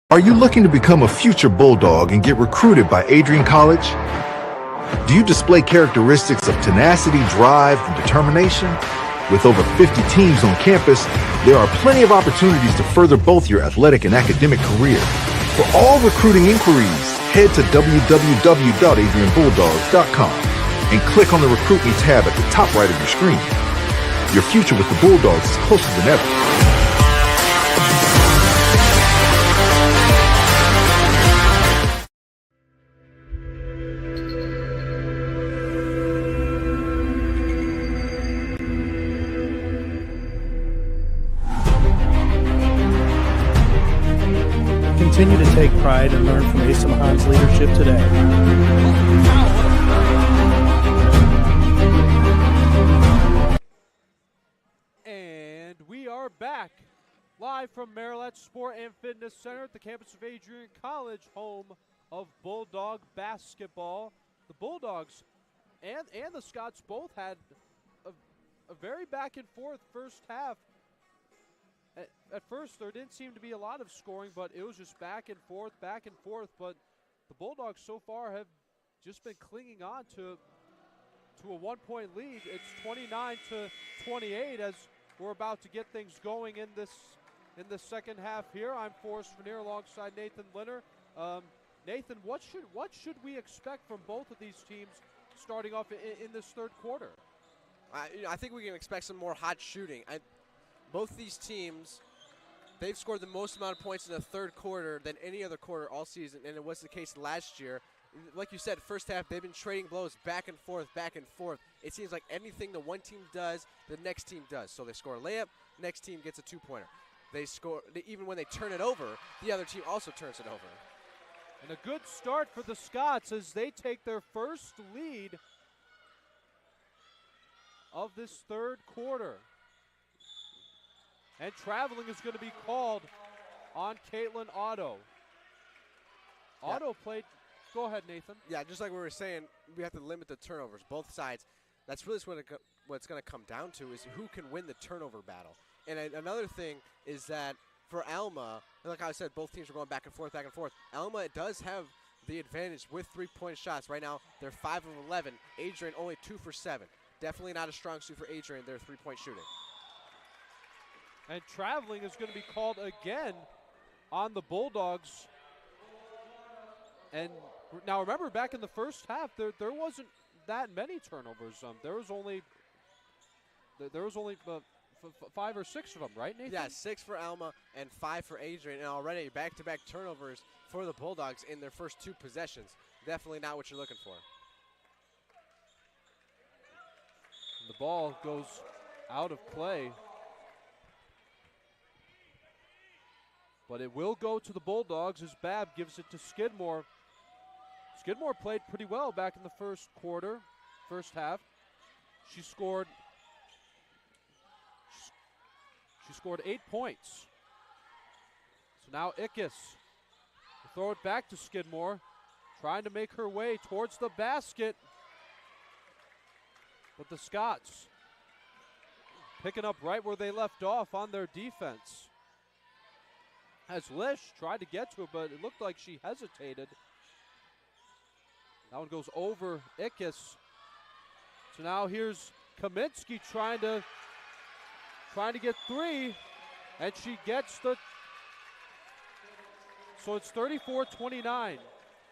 Are you looking to become a future Bulldog and get recruited by Adrian College? Do you display characteristics of tenacity, drive, and determination? With over 50 teams on campus, there are plenty of opportunities to further both your athletic and academic career. For all recruiting inquiries, head to www.adrianbulldogs.com and click on the Recruit Me tab at the top right of your screen. Your future with the Bulldogs is closer than ever. Continue to take pride and learn from Asa Mahan's leadership today. And we are back live from Marillette Sport and Fitness Center at the campus of Adrian College, home of Bulldog basketball. The Bulldogs and the Scots both had a very back and forth first half. At first, there didn't seem to be a lot of scoring, but it was just back and forth. But the Bulldogs so far have just been clinging on to a one-point lead. It's 29-28 as we're about to get things going in the second half here. I'm Forrest Vernier alongside Nathan Linner. Nathan, what should we expect from both of these teams starting off in this third quarter? I think we can expect some more hot shooting. Both these teams, they've scored the most amount of points in the third quarter than any other quarter all season, and it was the case last year. Like you said, first half, they've been trading blows back and forth. It seems like anything the one team does, the next team does. So they score a layup, next team gets a two-pointer. Even when they turn it over, the other team also turns it over. And a good start for the Scots as they take their first lead of this third quarter. And traveling is going to be called on Caitlin Otto. Otto played. Go ahead, Nathan. Yeah, just like we were saying, we have to limit the turnovers, both sides. That's really what it's going to come down to is who can win the turnover battle. And another thing is that for Alma, like I said, both teams are going back and forth. Alma does have the advantage with three-point shots. Right now, they're 5 of 11. Adrian only 2 for 7. Definitely not a strong suit for Adrian, their three-point shooting. And traveling is going to be called again on the Bulldogs. And now remember, back in the first half, there wasn't that many turnovers. There was only 5 or 6 of them, right, Nathan? Yeah, 6 for Alma and 5 for Adrian, and already back-to-back turnovers for the Bulldogs in their first 2 possessions. Definitely not what you're looking for. The ball goes out of play. But it will go to the Bulldogs as Babb gives it to Skidmore. Skidmore played pretty well back in the first quarter. first half. She scored 8 points. So now Ickes will throw it back to Skidmore, trying to make her way towards the basket. But the Scots picking up right where they left off on their defense. As Lish tried to get to it, but it looked like she hesitated. That one goes over Ickes. So now here's Kaminsky trying to get 3, and she gets the. So it's 34-29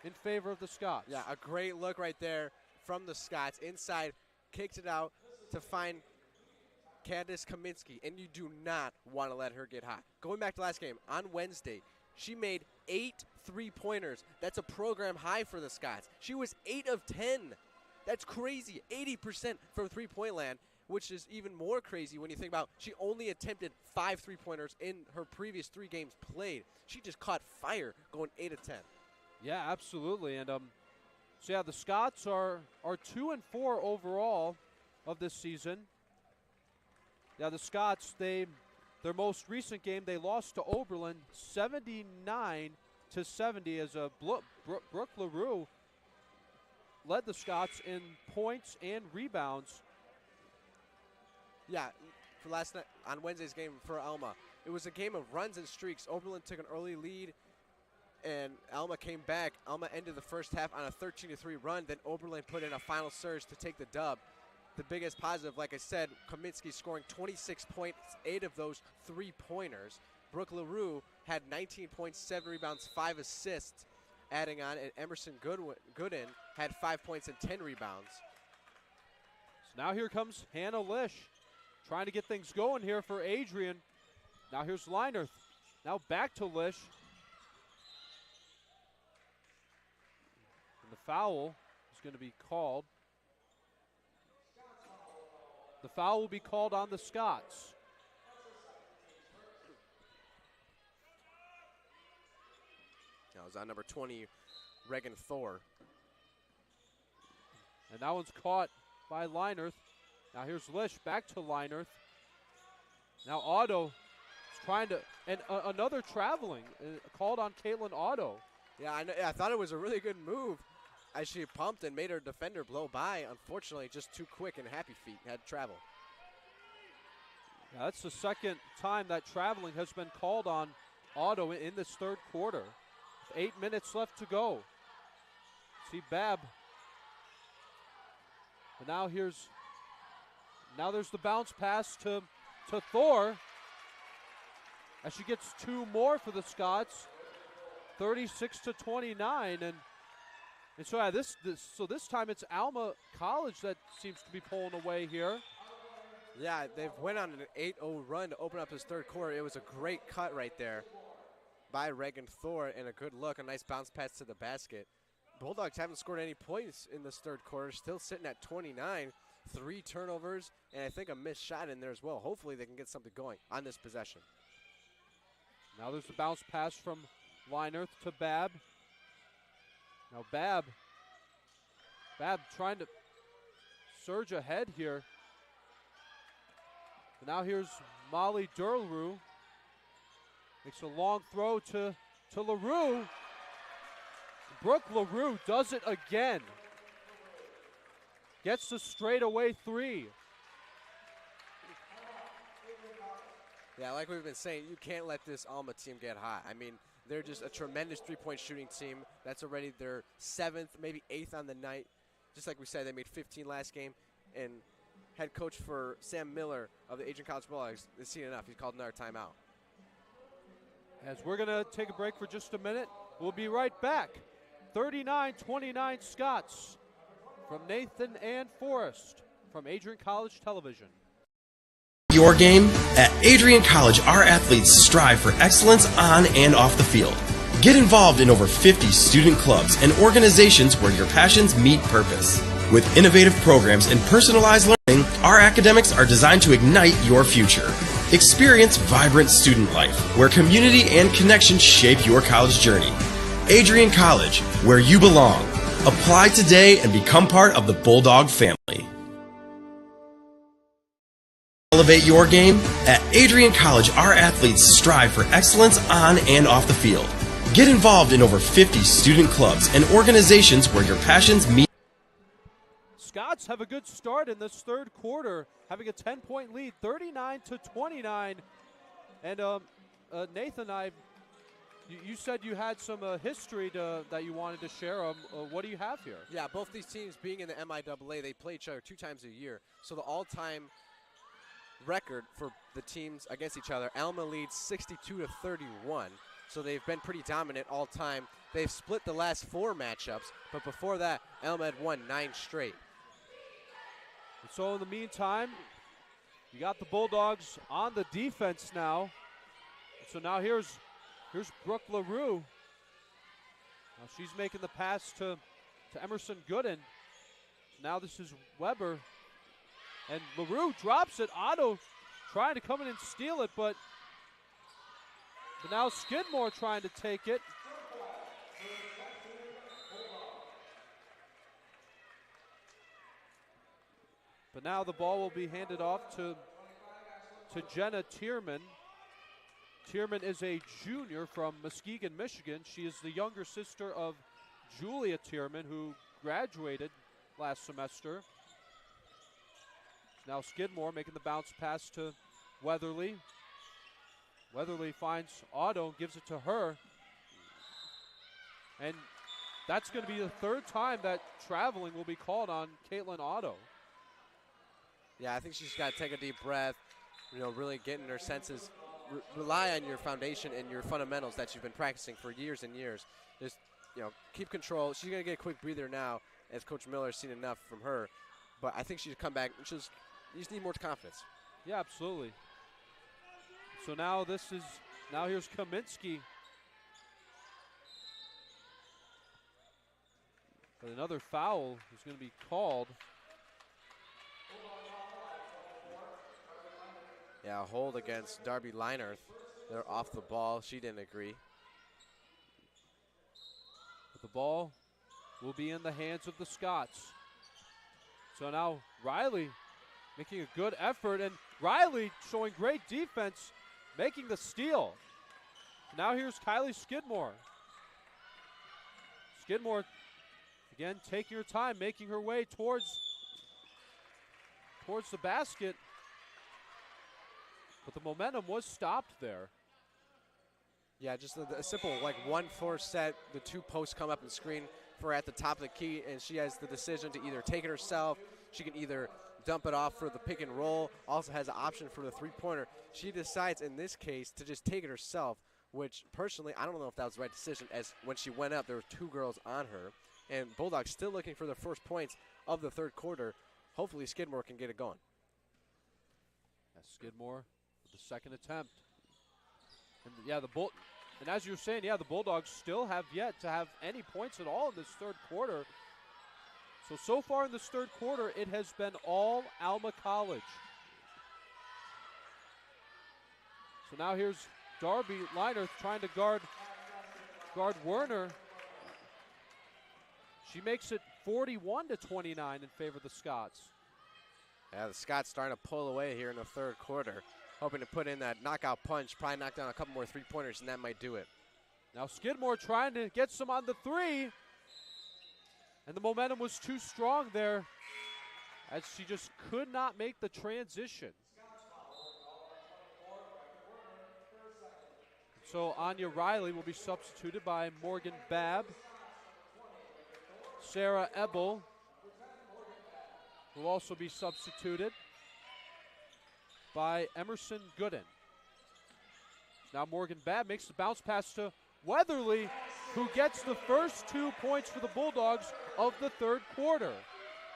in favor of the Scots. Yeah, a great look right there from the Scots. Inside, kicked it out to find Candace Kaminsky, and you do not want to let her get hot. Going back to last game, on Wednesday, she made 8 3-pointers. That's a program high for the Scots. She was 8 of 10. That's crazy, 80% from three-point land, which is even more crazy when you think about she only attempted 5 3-pointers in her previous 3 games played. She just caught fire going 8 of 10. Yeah, absolutely. And so yeah, the Scots are 2-4 overall of this season. Yeah, the Scots, their most recent game, they lost to Oberlin 79-70 as Brooke LaRue led the Scots in points and rebounds. Yeah, for last night, on Wednesday's game for Alma, it was a game of runs and streaks. Oberlin took an early lead, and Alma came back. Alma ended the first half on a 13-3 run. Then Oberlin put in a final surge to take the dub. The biggest positive, like I said, Kaminsky scoring 26 points, 8 of those 3-pointers. Brooke LaRue had 19 points, 7 rebounds, 5 assists adding on, and Emerson Gooden had 5 points and 10 rebounds. So now here comes Hannah Lish trying to get things going here for Adrian. Now here's Leinerth. Now back to Lish. And the foul is going to be called. The foul will be called on the Scots. That was on number 20, Reagan Thor. And that one's caught by Leinerth. Now here's Lish back to Leinerth. Now Otto is trying to, and another traveling called on Caitlin Otto. Yeah, I thought it was a really good move as she pumped and made her defender blow by. Unfortunately, just too quick and happy feet, had to travel. Yeah, that's the second time that traveling has been called on Otto in this third quarter. With 8 minutes left to go. See Babb. And now there's the bounce pass to Thor. As she gets 2 more for the Scots. 36-29, and so yeah, this time it's Alma College that seems to be pulling away here. Yeah, they've went on an 8-0 run to open up this third quarter. It was a great cut right there by Reagan Thor, and a good look, a nice bounce pass to the basket. Bulldogs haven't scored any points in this third quarter, still sitting at 29, 3 turnovers, and I think a missed shot in there as well. Hopefully they can get something going on this possession. Now there's the bounce pass from Leinerth to Babb. Now Babb trying to surge ahead here. And now here's Molly Durleroux. Makes a long throw to LaRue. Brooke LaRue does it again. Gets the straightaway 3. Yeah, like we've been saying, you can't let this Alma team get hot. I mean, they're just a tremendous 3-point shooting team. That's already their 7th, maybe 8th on the night. Just like we said, they made 15 last game. And head coach for Sam Miller of the Adrian College Bulldogs has seen enough. He's called another timeout. As we're going to take a break for just a minute, we'll be right back. 39-29 Scots from Nathan and Forrest from Adrian College Television. Your game? At Adrian College, our athletes strive for excellence on and off the field. Get involved in over 50 student clubs and organizations where your passions meet purpose. With innovative programs and personalized learning, our academics are designed to ignite your future. Experience vibrant student life, where community and connection shape your college journey. Adrian College, where you belong. Apply today and become part of the Bulldog family. Elevate your game? At Adrian College, our athletes strive for excellence on and off the field. Get involved in over 50 student clubs and organizations where your passions meet. Scots have a good start in this third quarter, having a 10-point lead, 39-29. And Nathan, you said you had some history that you wanted to share. What do you have here? Yeah, both these teams being in the MIAA, they play each other 2 times a year. So the all-time record for the teams against each other, Alma leads 62-31. So they've been pretty dominant all time. They've split the last 4 matchups, but before that, Alma had won 9 straight. And so in the meantime, you got the Bulldogs on the defense now. So now here's Brooke LaRue. Now she's making the pass to Emerson Gooden. Now this is Weber. And LaRue drops it. Otto trying to come in and steal it, but now Skidmore trying to take it. But now the ball will be handed off to Jenna Tierman. Tierman is a junior from Muskegon, Michigan. She is the younger sister of Julia Tierman, who graduated last semester. Now Skidmore making the bounce pass to Weatherly. Weatherly finds Otto and gives it to her. And that's going to be the 3rd time that traveling will be called on Caitlin Otto. Yeah, I think she's got to take a deep breath, really get in her senses. Rely on your foundation and your fundamentals that you've been practicing for years and years. Just, keep control. She's going to get a quick breather now, as Coach Miller has seen enough from her. But I think she should come back. You just need more confidence. Yeah, absolutely. So now here's Kaminsky. But another foul is going to be called. Yeah, a hold against Darby Leinerth. They're off the ball. She didn't agree. But the ball will be in the hands of the Scots. So now Riley making a good effort, and Riley showing great defense, making the steal. Now here's Kylie Skidmore. Skidmore, again, taking her time, making her way towards the basket. But the momentum was stopped there. Yeah, just a simple 1-4 set. The 2 posts come up and screen for her at the top of the key, and she has the decision to either take it herself. She can either dump it off for the pick and roll, also has an option for the 3-pointer. She decides in this case to just take it herself, which personally, I don't know if that was the right decision, as when she went up, there were 2 girls on her. And Bulldogs still looking for the first points of the 3rd quarter. Hopefully Skidmore can get it going. That's Skidmore with the 2nd attempt. And and as you were saying, the Bulldogs still have yet to have any points at all in this 3rd quarter. So far in this 3rd quarter, it has been all Alma College. So now here's Darby Leinerth trying to guard Werner. She makes it 41-29 in favor of the Scots. Yeah, the Scots starting to pull away here in the 3rd quarter, hoping to put in that knockout punch, probably knock down a couple more 3-pointers, and that might do it. Now Skidmore trying to get some on the 3. And the momentum was too strong there, as she just could not make the transition. So Anya Riley will be substituted by Morgan Babb. Sarah Ebel will also be substituted by Emerson Gooden. Now Morgan Babb makes the bounce pass to Weatherly, who gets the first 2 points for the Bulldogs of the 3rd quarter.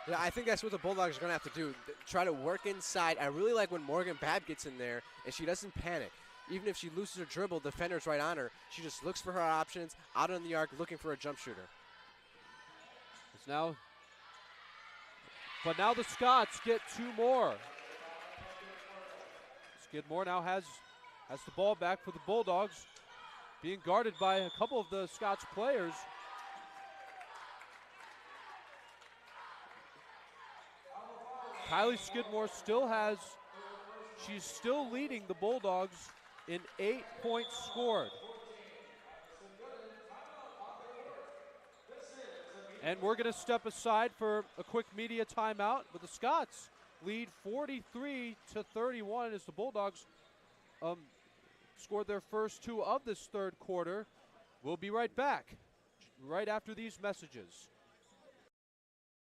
Yeah, I think that's what the Bulldogs are going to have to do. Try to work inside. I really like when Morgan Babb gets in there and she doesn't panic. Even if she loses her dribble, defender's right on her. She just looks for her options, out on the arc, looking for a jump shooter. But now the Scots get 2 more. Skidmore now has the ball back for the Bulldogs, being guarded by a couple of the Scots players. Kylie Skidmore she's still leading the Bulldogs in 8 points scored. And we're going to step aside for a quick media timeout, but the Scots lead 43-31 as the Bulldogs scored their first 2 of this third quarter. We'll be right back, right after these messages.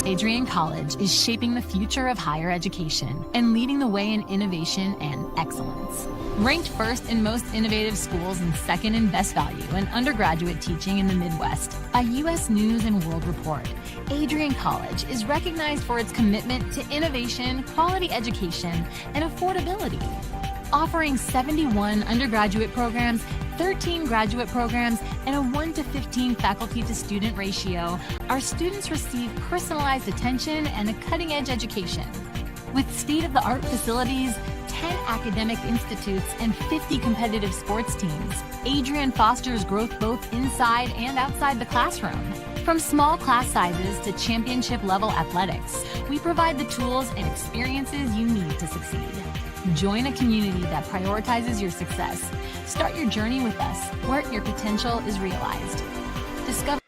Adrian College is shaping the future of higher education and leading the way in innovation and excellence. Ranked first in most innovative schools and second in best value in undergraduate teaching in the Midwest by U.S. News and World Report, Adrian College is recognized for its commitment to innovation, quality education, and affordability. Offering 71 undergraduate programs, 13 graduate programs, and a 1-to-15 faculty-to-student ratio, our students receive personalized attention and a cutting-edge education. With state-of-the-art facilities, 10 academic institutes, and 50 competitive sports teams, Adrian fosters growth both inside and outside the classroom. From small class sizes to championship-level athletics, we provide the tools and experiences you need to succeed. Join a community that prioritizes your success. Start your journey with us, where your potential is realized. Discover.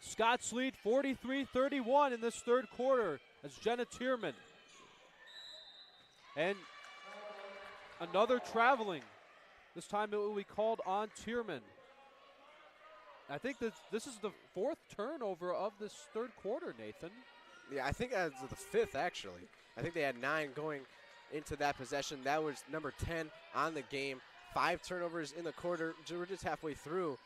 Scots lead 43-31 in this third quarter as Jenna Tierman. And another traveling. This time it will be called on Tierman. I think that this is the 4th turnover of this third quarter, Nathan. Yeah, I think that's the 5th, actually. I think they had 9 going into that possession. That was number 10 on the game. 5 turnovers in the quarter. We're just halfway through.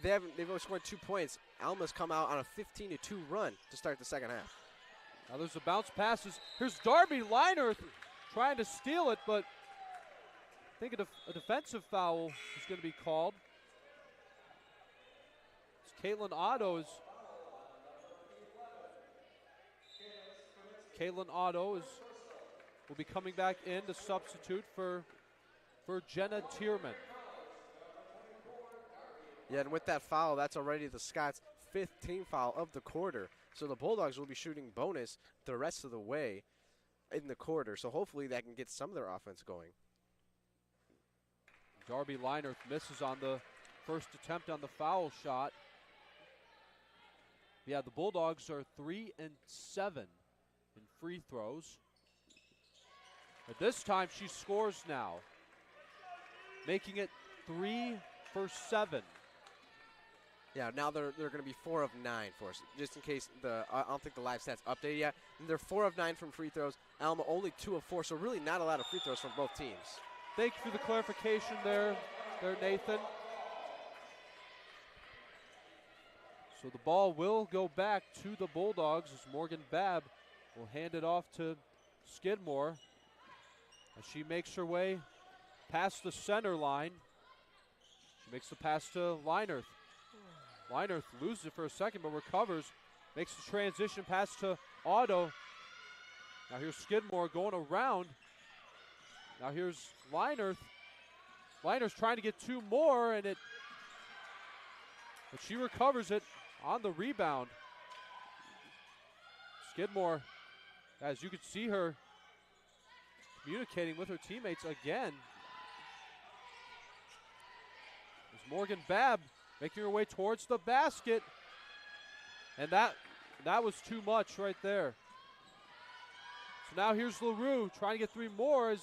They've only scored 2 points. Alma's come out on a 15-2 run to start the second half. Now there's a bounce passes. Here's Darby Leinert trying to steal it, but I think a defensive foul is going to be called. Caitlin Otto will be coming back in to substitute for Jenna Tierman. Yeah, and with that foul, that's already the Scots' 5th team foul of the quarter. So the Bulldogs will be shooting bonus the rest of the way in the quarter. So hopefully that can get some of their offense going. Darby Leinert misses on the first attempt on the foul shot. Yeah, the Bulldogs are 3-7 in free throws. But this time she scores now, making it 3 for 7. Yeah, now they're going to be 4 of 9 for us, just in case I don't think the live stats updated yet. And they're 4 of 9 from free throws. Alma only 2 of 4, so really not a lot of free throws from both teams. Thank you for the clarification there, Nathan. So the ball will go back to the Bulldogs as Morgan Babb will hand it off to Skidmore as she makes her way past the center line. She makes the pass to Leinert. Leinert loses it for a second but recovers, makes the transition pass to Otto. Now here's Skidmore going around. Now here's Leinert. Leinert's trying to get 2 more, but she recovers it on the rebound. Skidmore, as you can see her communicating with her teammates again. There's Morgan Babb making her way towards the basket. And that was too much right there. So now here's LaRue trying to get 3 more as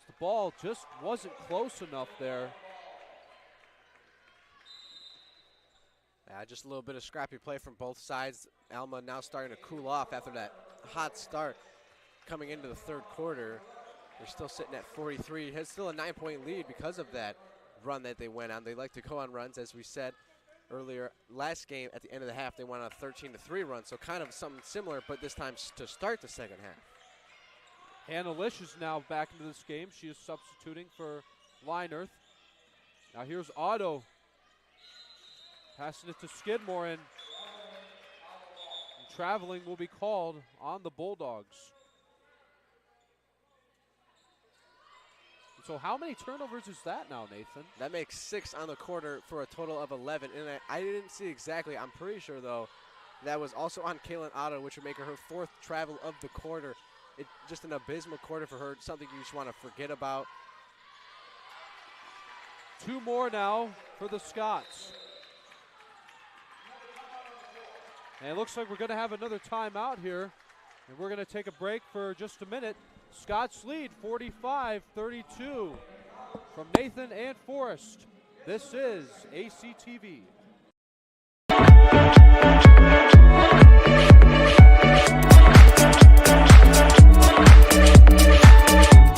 the ball just wasn't close enough there. Just a little bit of scrappy play from both sides. Alma now starting to cool off after that hot start coming into the third quarter. They're still sitting at 43. Has still a 9-point lead because of that run that they went on. They like to go on runs, as we said earlier. Last game, at the end of the half, they went on a 13-3 run, so kind of something similar, but this time to start the second half. Hannah Lish is now back into this game. She is substituting for Leinert. Now here's Otto. Passing it to Skidmore, and traveling will be called on the Bulldogs. So how many turnovers is that now, Nathan? That makes 6 on the quarter for a total of 11. And I didn't see exactly. I'm pretty sure, though, That was also on Kaylin Otto, which would make her 4th travel of the quarter. Just an abysmal quarter for her, something you just want to forget about. 2 more now for the Scots. And it looks like we're going to have another timeout here. And we're going to take a break for just a minute. Scots lead 45-32 from Nathan and Forrest. This is ACTV.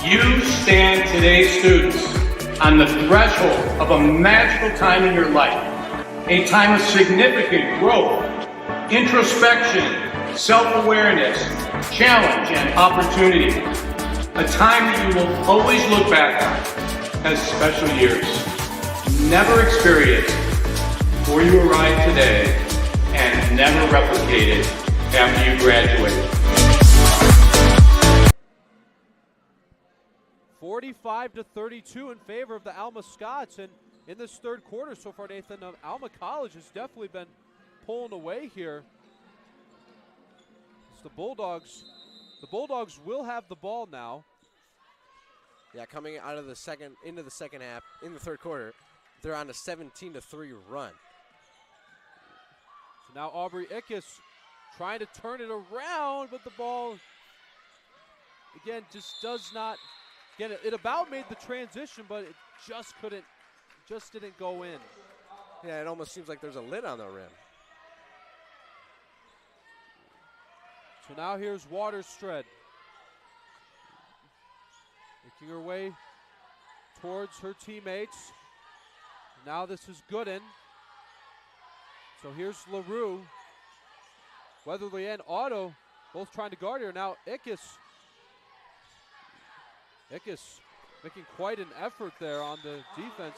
You stand today, students, on the threshold of a magical time in your life, a time of significant growth, introspection, self-awareness, challenge, and opportunity. A time that you will always look back on as special years, never experienced before you arrive today, and never replicated after you graduate. 45-32 in favor of the Alma Scots, and in this 3rd quarter so far, Nathan, Alma College has definitely been pulling away here. It's the Bulldogs will have the ball now. Yeah, coming out of the into the second half, in the 3rd quarter, they're on a 17-3 run. So now Aubrey Ickes trying to turn it around, but the ball, again, just does not get it. It about made the transition, but it just didn't go in. Yeah, it almost seems like there's a lid on the rim. So now here's Waterstred. Making her way towards her teammates. Now this is Gooden. So here's LaRue. Weatherly and Otto both trying to guard her. Now Ickes making quite an effort there on the defense.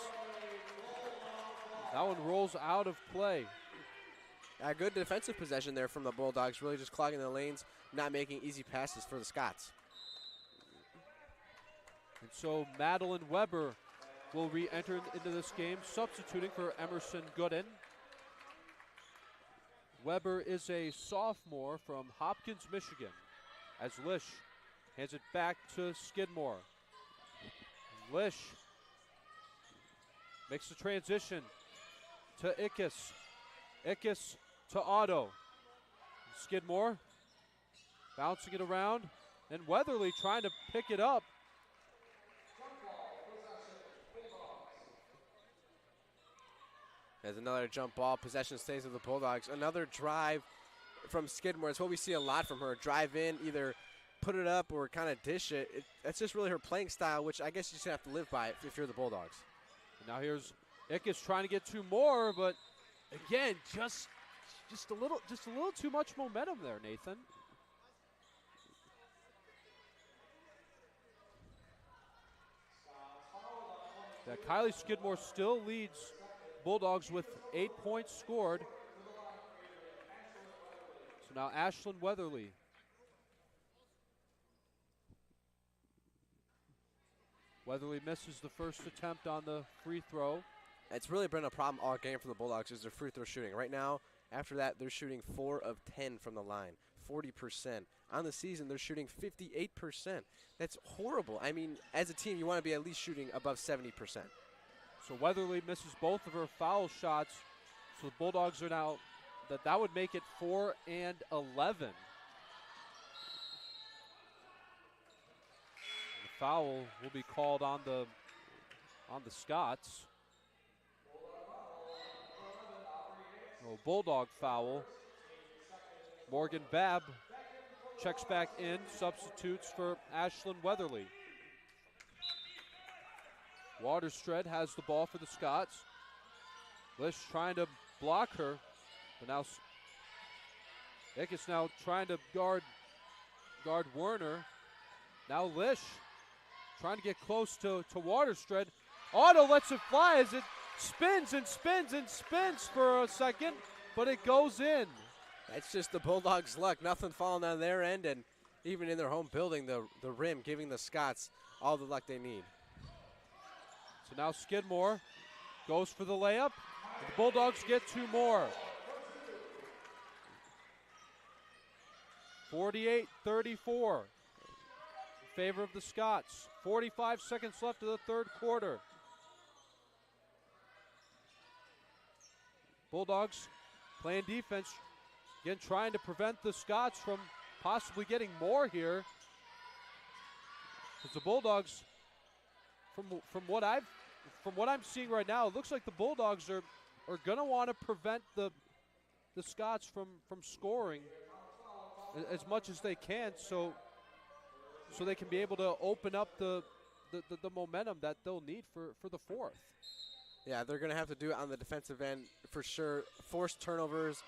That one rolls out of play. A good defensive possession there from the Bulldogs, really just clogging the lanes, not making easy passes for the Scots. And so Madeline Weber will re-enter into this game, substituting for Emerson Gooden. Weber is a sophomore from Hopkins, Michigan, as Lish hands it back to Skidmore. Lish makes the transition to Ickes. Ickes to Otto. Skidmore bouncing it around, and Weatherly trying to pick it up. There's another jump ball. Possession stays with the Bulldogs. Another drive from Skidmore. It's what we see a lot from her. Drive in, either put it up or kind of dish it. That's just really her playing style, which I guess you just have to live by it if you're the Bulldogs. And now here's Ickes trying to get 2 more, but again, just a little too much momentum there, Nathan. Yeah, Kylie Skidmore still leads Bulldogs with 8 points scored. So now Ashlyn Weatherly. Weatherly misses the first attempt on the free throw. It's really been a problem all game for the Bulldogs is their free throw shooting. Right now, after that, they're shooting 4 of 10 from the line, 40%. On the season, they're shooting 58%. That's horrible. I mean, as a team, you want to be at least shooting above 70%. So Weatherly misses both of her foul shots. So the Bulldogs are now, that would make it 4 and 11. The foul will be called on the Scots. Oh, Bulldog foul. Morgan Babb checks back in, substitutes for Ashlyn Weatherly. Waterstred has the ball for the Scots. Lish trying to block her, but now Ickes now trying to guard Werner. Now Lish trying to get close to Waterstred. Otto lets it fly as it spins and spins and spins for a second, but it goes in. That's just the Bulldogs' luck. Nothing falling on their end, and even in their home building, the rim giving the Scots all the luck they need. So now Skidmore goes for the layup. The Bulldogs get 2 more. 48-34 in favor of the Scots. 45 seconds left of the third quarter. Bulldogs playing defense, again trying to prevent the Scots from possibly getting more here. Because the Bulldogs, from what I'm seeing right now, it looks like the Bulldogs are going to want to prevent the Scots from scoring as much as they can, so they can be able to open up the momentum that they'll need for the fourth. Yeah, they're going to have to do it on the defensive end for sure. Forced turnovers.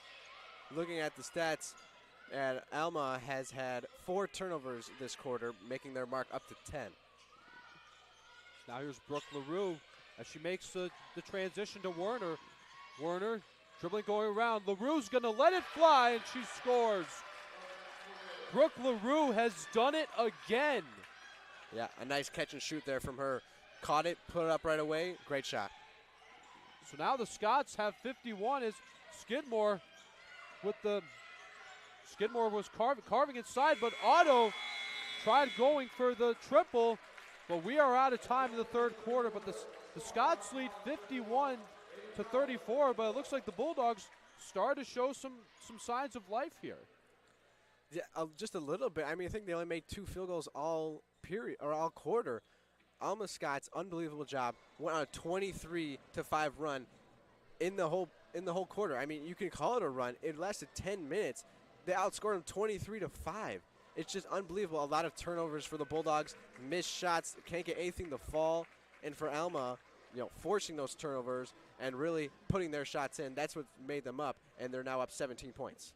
Looking at the stats, and Alma has had 4 turnovers this quarter, making their mark up to 10. Now here's Brooke LaRue as she makes the transition to Werner. Werner dribbling going around. LaRue's going to let it fly, and she scores. Brooke LaRue has done it again. Yeah, a nice catch and shoot there from her. Caught it, put it up right away. Great shot. So now the Scots have 51 as Skidmore was carving inside, but Otto tried going for the triple, but we are out of time in the third quarter. But the Scots lead 51-34, but it looks like the Bulldogs start to show some signs of life here. Yeah, just a little bit. I mean, I think they only made 2 field goals all quarter. Alma Scots, unbelievable job. Went on a 23-5 run in the whole quarter. I mean, you can call it a run. It lasted 10 minutes. They outscored them 23-5. It's just unbelievable. A lot of turnovers for the Bulldogs, missed shots, can't get anything to fall. And for Alma, forcing those turnovers and really putting their shots in, that's what made them up. And they're now up 17 points.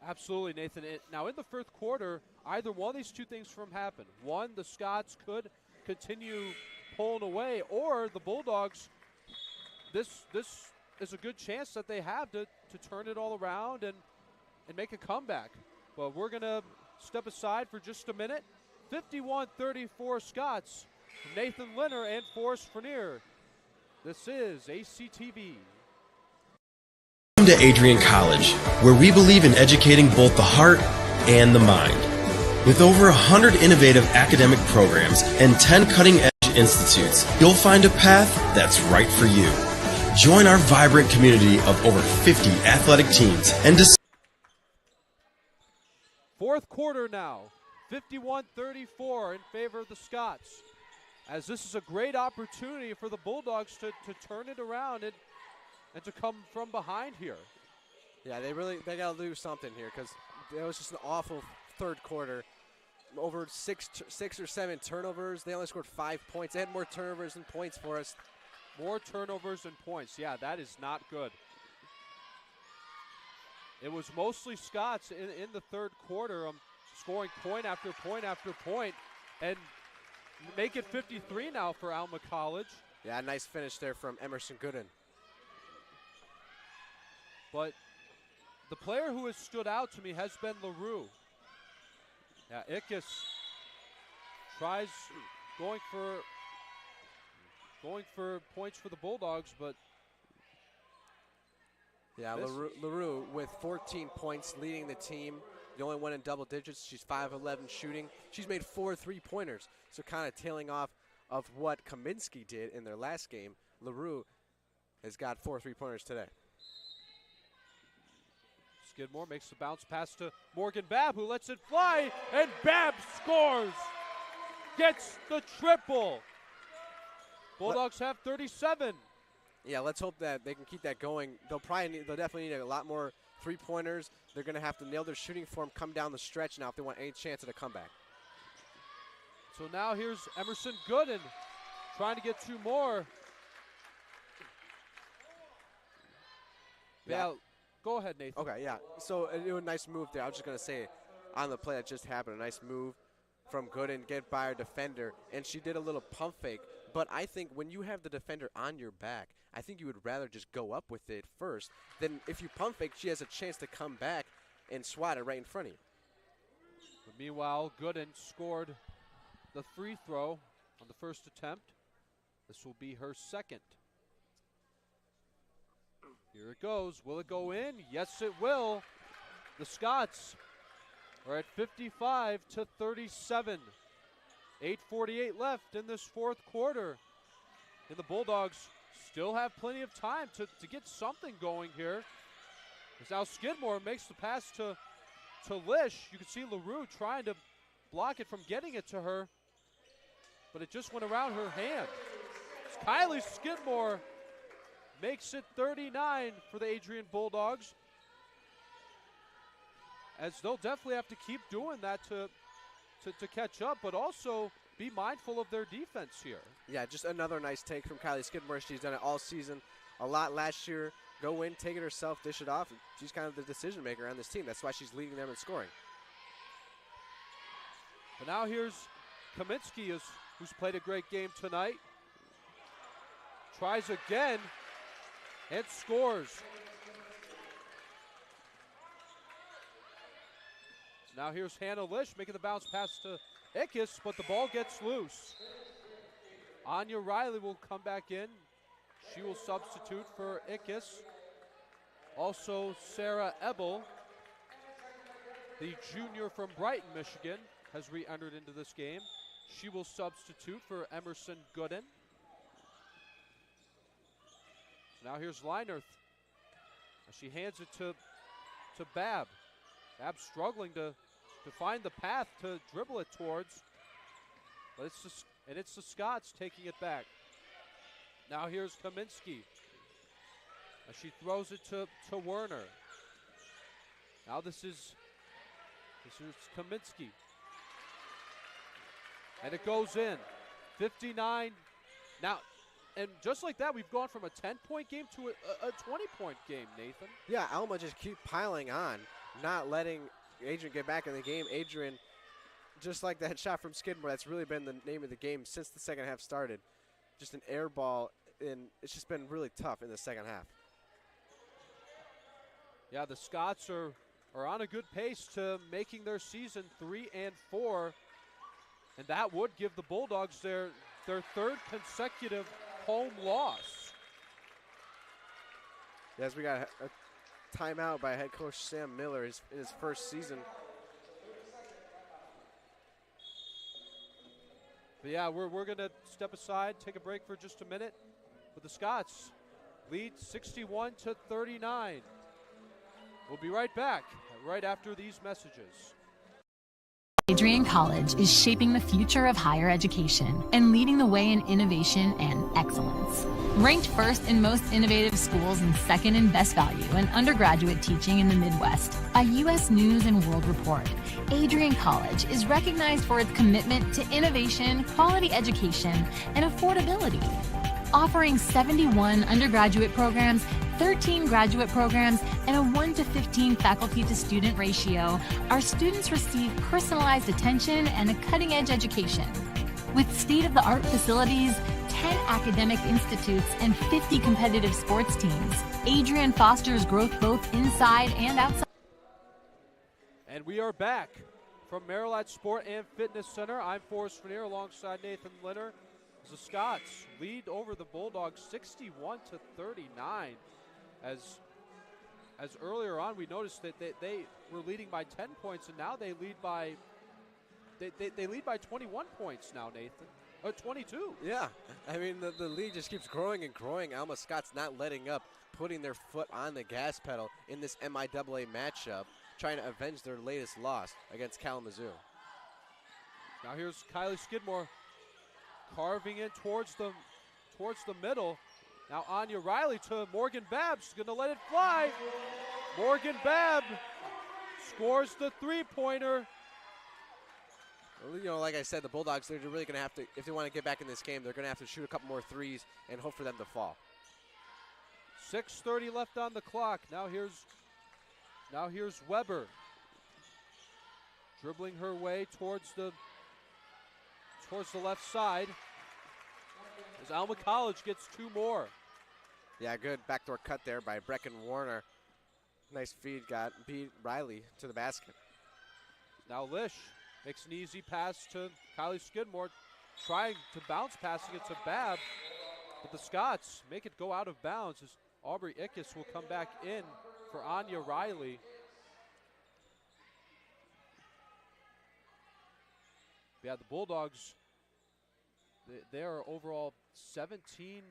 Absolutely, Nathan. Now in the fourth quarter, either one of these two things from happen. One, the Scots could continue pulling away, or the Bulldogs, this is a good chance that they have to turn it all around and make a comeback. But we're going to step aside for just a minute. 51-34 Scots. Nathan Linner and Forrest Frenier. This is ACTV. Welcome to Adrian College, where we believe in educating both the heart and the mind. With over 100 innovative academic programs and 10 cutting-edge institutes, you'll find a path that's right for you. Join our vibrant community of over 50 athletic teams and fourth quarter now, 51-34 in favor of the Scots, as this is a great opportunity for the Bulldogs to turn it around and to come from behind here. Yeah, they got to do something here, because it was just an awful third quarter. Over six or seven turnovers. They only scored 5 points. They had more turnovers than points for us. More turnovers than points. Yeah, that is not good. It was mostly Scots in the third quarter, scoring point after point after point, and make it 53 now for Alma College. Yeah, nice finish there from Emerson Gooden. But the player who has stood out to me has been LaRue. Yeah, Ickes tries going for points for the Bulldogs, but yeah, LaRue with 14 points, leading the team. The only one in double digits. She's 5'11" shooting. She's made 4 3-pointers, so kind of tailing off of what Kaminsky did in their last game. LaRue has got 4 3-pointers today. Skidmore makes the bounce pass to Morgan Babb, who lets it fly, and Babb scores! Gets the triple! Bulldogs have 37. Yeah, let's hope that they can keep that going. They'll definitely need a lot more 3-pointers. They're going to have to nail their shooting form, come down the stretch now if they want any chance at a comeback. So now here's Emerson Gooden trying to get 2 more. Yeah. Go ahead, Nathan. Okay, yeah. So it was a nice move there. I was just going to say, on the play that just happened, a nice move from Gooden, get by our defender, and she did a little pump fake. But I think when you have the defender on your back, I think you would rather just go up with it first. Then if you pump fake, she has a chance to come back and swat it right in front of you. But meanwhile, Gooden scored the free throw on the first attempt. This will be her second. Here it goes. Will it go in? Yes, it will. The Scots We're at 55-37. 8:48 left in this fourth quarter. And the Bulldogs still have plenty of time to get something going here. As now Skidmore makes the pass to Lish. You can see LaRue trying to block it from getting it to her, but it just went around her hand. Kylie Skidmore makes it 39 for the Adrian Bulldogs, as they'll definitely have to keep doing that to catch up, but also be mindful of their defense here. Yeah, just another nice take from Kylie Skidmore. She's done it all season, a lot last year. Go in, take it herself, dish it off. She's kind of the decision maker on this team. That's why she's leading them in scoring. But now here's Kaminsky, who's played a great game tonight. Tries again and scores. So now here's Hannah Lish making the bounce pass to Ickes, but the ball gets loose. Anya Riley will come back in. She will substitute for Ickes. Also, Sarah Ebel, the junior from Brighton, Michigan, has re-entered into this game. She will substitute for Emerson Gooden. So now here's Leinerth. She hands it to Babb. Babb struggling to find the path to dribble it towards. But it's the Scots taking it back. Now here's Kaminsky. As she throws it to Werner. Now this is Kaminsky. And it goes in. 59. Now, and just like that, we've gone from a 10-point game to a 20-point game, Nathan. Yeah, Alma just keep piling on, not letting Adrian get back in the game. Adrian, just like that shot from Skidmore, that's really been the name of the game since the second half started. Just an air ball, and it's just been really tough in the second half. Yeah, the Scots are on a good pace to making their season 3-4, and that would give the Bulldogs their third consecutive home loss. Yes, we got a timeout by head coach Sam Miller in his first season. But yeah, we're going to step aside, take a break for just a minute. But the Scots lead 61-39. We'll be right back right after these messages. Adrian College is shaping the future of higher education and leading the way in innovation and excellence. Ranked first in most innovative schools and second in best value in undergraduate teaching in the Midwest by U.S. News and World Report, Adrian College is recognized for its commitment to innovation, quality education, and affordability. Offering 71 undergraduate programs, 13 graduate programs, and a 1-to-15 faculty-to-student ratio, our students receive personalized attention and a cutting-edge education. With state-of-the-art facilities, 10 academic institutes, and 50 competitive sports teams, Adrian fosters growth both inside and outside. And we are back from Marilat Sport and Fitness Center. I'm Forrest Vernier alongside Nathan Linner. The Scots lead over the Bulldogs 61-39. As earlier on we noticed that they were leading by 10 points, and now they lead by they lead by 21 points now, Nathan. 22. Yeah, I mean the lead just keeps growing and growing. Alma Scott's not letting up, putting their foot on the gas pedal in this MIAA matchup, trying to avenge their latest loss against Kalamazoo. Now here's Kylie Skidmore carving in towards the middle. Now Anya Riley to Morgan Babb. She's going to let it fly. Morgan Babb scores the three-pointer. Well, you know, like I said, the Bulldogs, they're really going to have to, if they want to get back in this game, they're going to have to shoot a couple more threes and hope for them to fall. 6:30 left on the clock. Now here's Weber dribbling her way towards the left side. As Alma College gets two more. Yeah, good backdoor cut there by Brecken Warner. Nice feed, beat Riley to the basket. Now Lish makes an easy pass to Kylie Skidmore, trying to bounce passing it to Babb, but the Scots make it go out of bounds as Aubrey Ickes will come back in for Anya Riley. Yeah, the Bulldogs, they are overall 17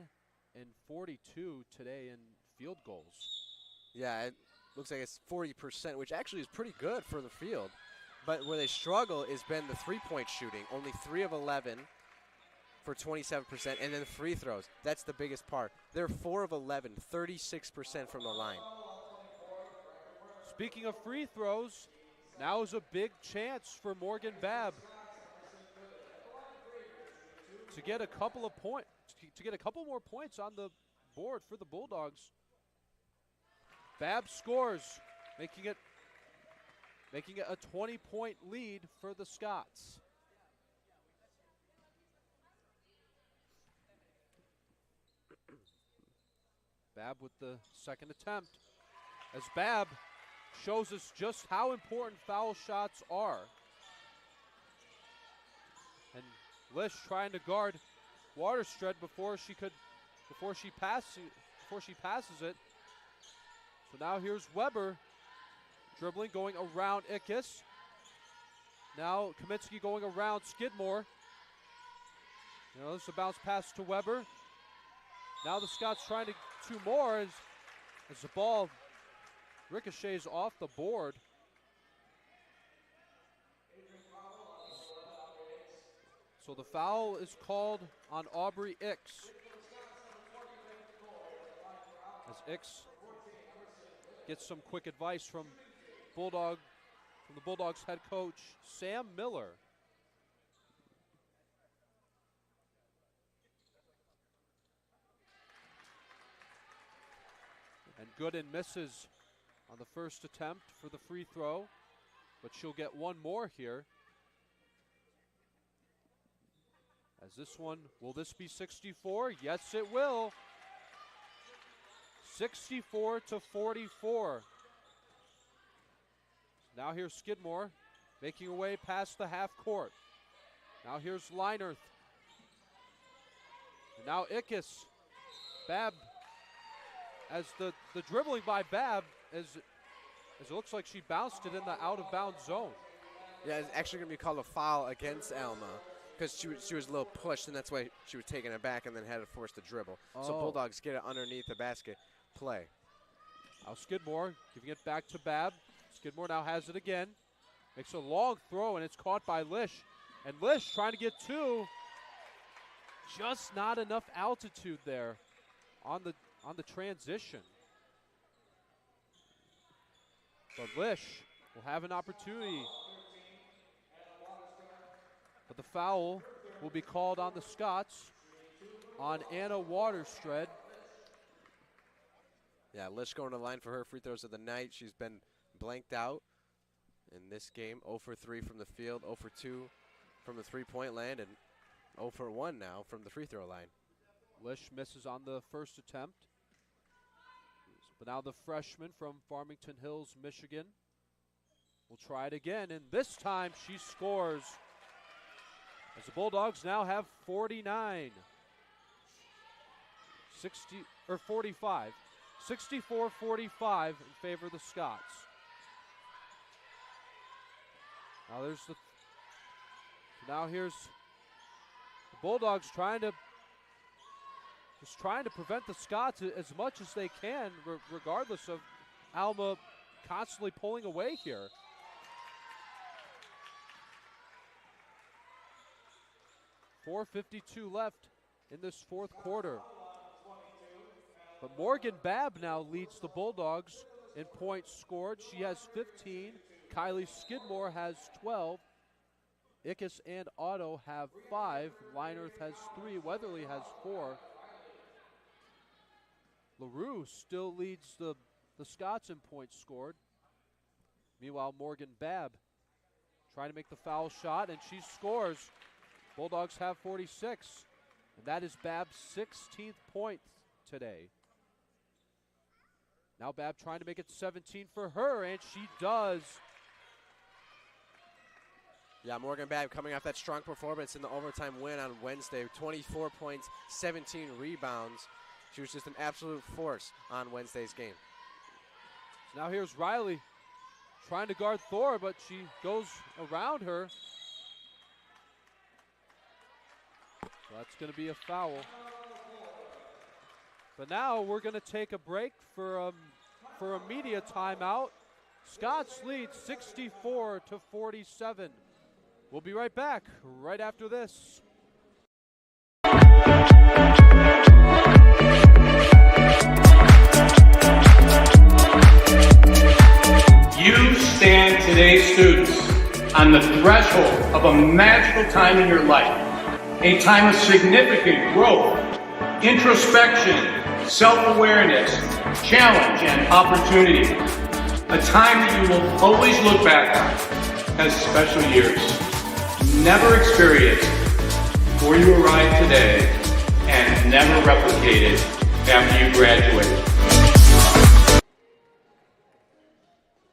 and 42 today in field goals. Yeah, it looks like it's 40%, which actually is pretty good for the field. But where they struggle has been the three-point shooting. Only 3 of 11 for 27%, and then free throws. That's the biggest part. They're 4 of 11, 36% from the line. Speaking of free throws, now is a big chance for Morgan Babb to get a couple of more points on the board for the Bulldogs. Babb scores, making it a 20-point lead for the Scots. Babb with the second attempt, as Babb shows us just how important foul shots are. And Lish trying to guard Waterstred before she passes it. So now here's Weber dribbling, going around Ickes. Now Kaminsky going around Skidmore. This is a bounce pass to Weber. Now the Scots trying to two more as the ball ricochets off the board. So the foul is called on Aubrey Ickes, as Ickes gets some quick advice from the Bulldogs head coach Sam Miller. And Gooden misses on the first attempt for the free throw, but she'll get one more here. As this one, will this be 64? Yes, it will. 64-44. Now here's Skidmore making her way past the half court. Now here's Leinerth. And now Ickes. Babb, as the dribbling by Babb, as it looks like she bounced it in the out-of-bounds zone. Yeah, it's actually going to be called a foul against Alma, because she was a little pushed, and that's why she was taking it back and then had to force the dribble. So Bulldogs get it underneath the basket play. Now Skidmore giving it back to Babb. Skidmore now has it again. Makes a long throw, and it's caught by Lish. And Lish trying to get two. Just not enough altitude there on the transition. But Lish will have an opportunity. But the foul will be called on the Scots, on Anna Waterstred. Yeah, Lish going to the line for her free throws of the night. She's been blanked out in this game. 0 for 3 from the field, 0 for 2 from the three-point land, and 0 for 1 now from the free throw line. Lish misses on the first attempt. But now the freshman from Farmington Hills, Michigan, will try it again, and this time she scores. As the Bulldogs now have 45. 64-45 in favor of the Scots. Now here's the Bulldogs trying to prevent the Scots as much as they can, regardless of Alma constantly pulling away here. .452 left in this fourth quarter. But Morgan Babb now leads the Bulldogs in points scored. She has 15. Kylie Skidmore has 12. Ickes and Otto have 5. Leinerth has 3. Weatherly has 4. LaRue still leads the Scots in points scored. Meanwhile, Morgan Babb trying to make the foul shot, and she scores. Bulldogs have 46, and that is Babb's 16th point today. Now Babb trying to make it 17 for her, and she does. Yeah, Morgan Babb coming off that strong performance in the overtime win on Wednesday. 24 points, 17 rebounds. She was just an absolute force on Wednesday's game. So now here's Riley trying to guard Thor, but she goes around her. So that's going to be a foul. But now we're going to take a break for a media timeout. Scots lead 64-47. We'll be right back right after this. You stand today, students, on the threshold of a magical time in your life, a time of significant growth, introspection, self-awareness, challenge, and opportunity. A time that you will always look back on as special years, never experienced before you arrive today, and never replicated after you graduate.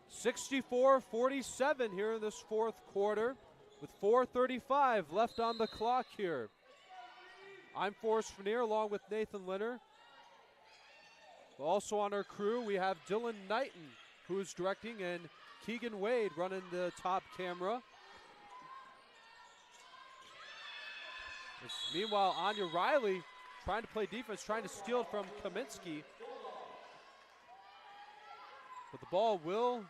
64-47 here in this fourth quarter with 4:35 left on the clock here. I'm Forrest Vernier along with Nathan Linner. Also on our crew, we have Dylan Knighton, who's directing, and Keegan Wade running the top camera. Meanwhile, Anya Riley trying to play defense, trying to steal it from Kaminsky. But the ball will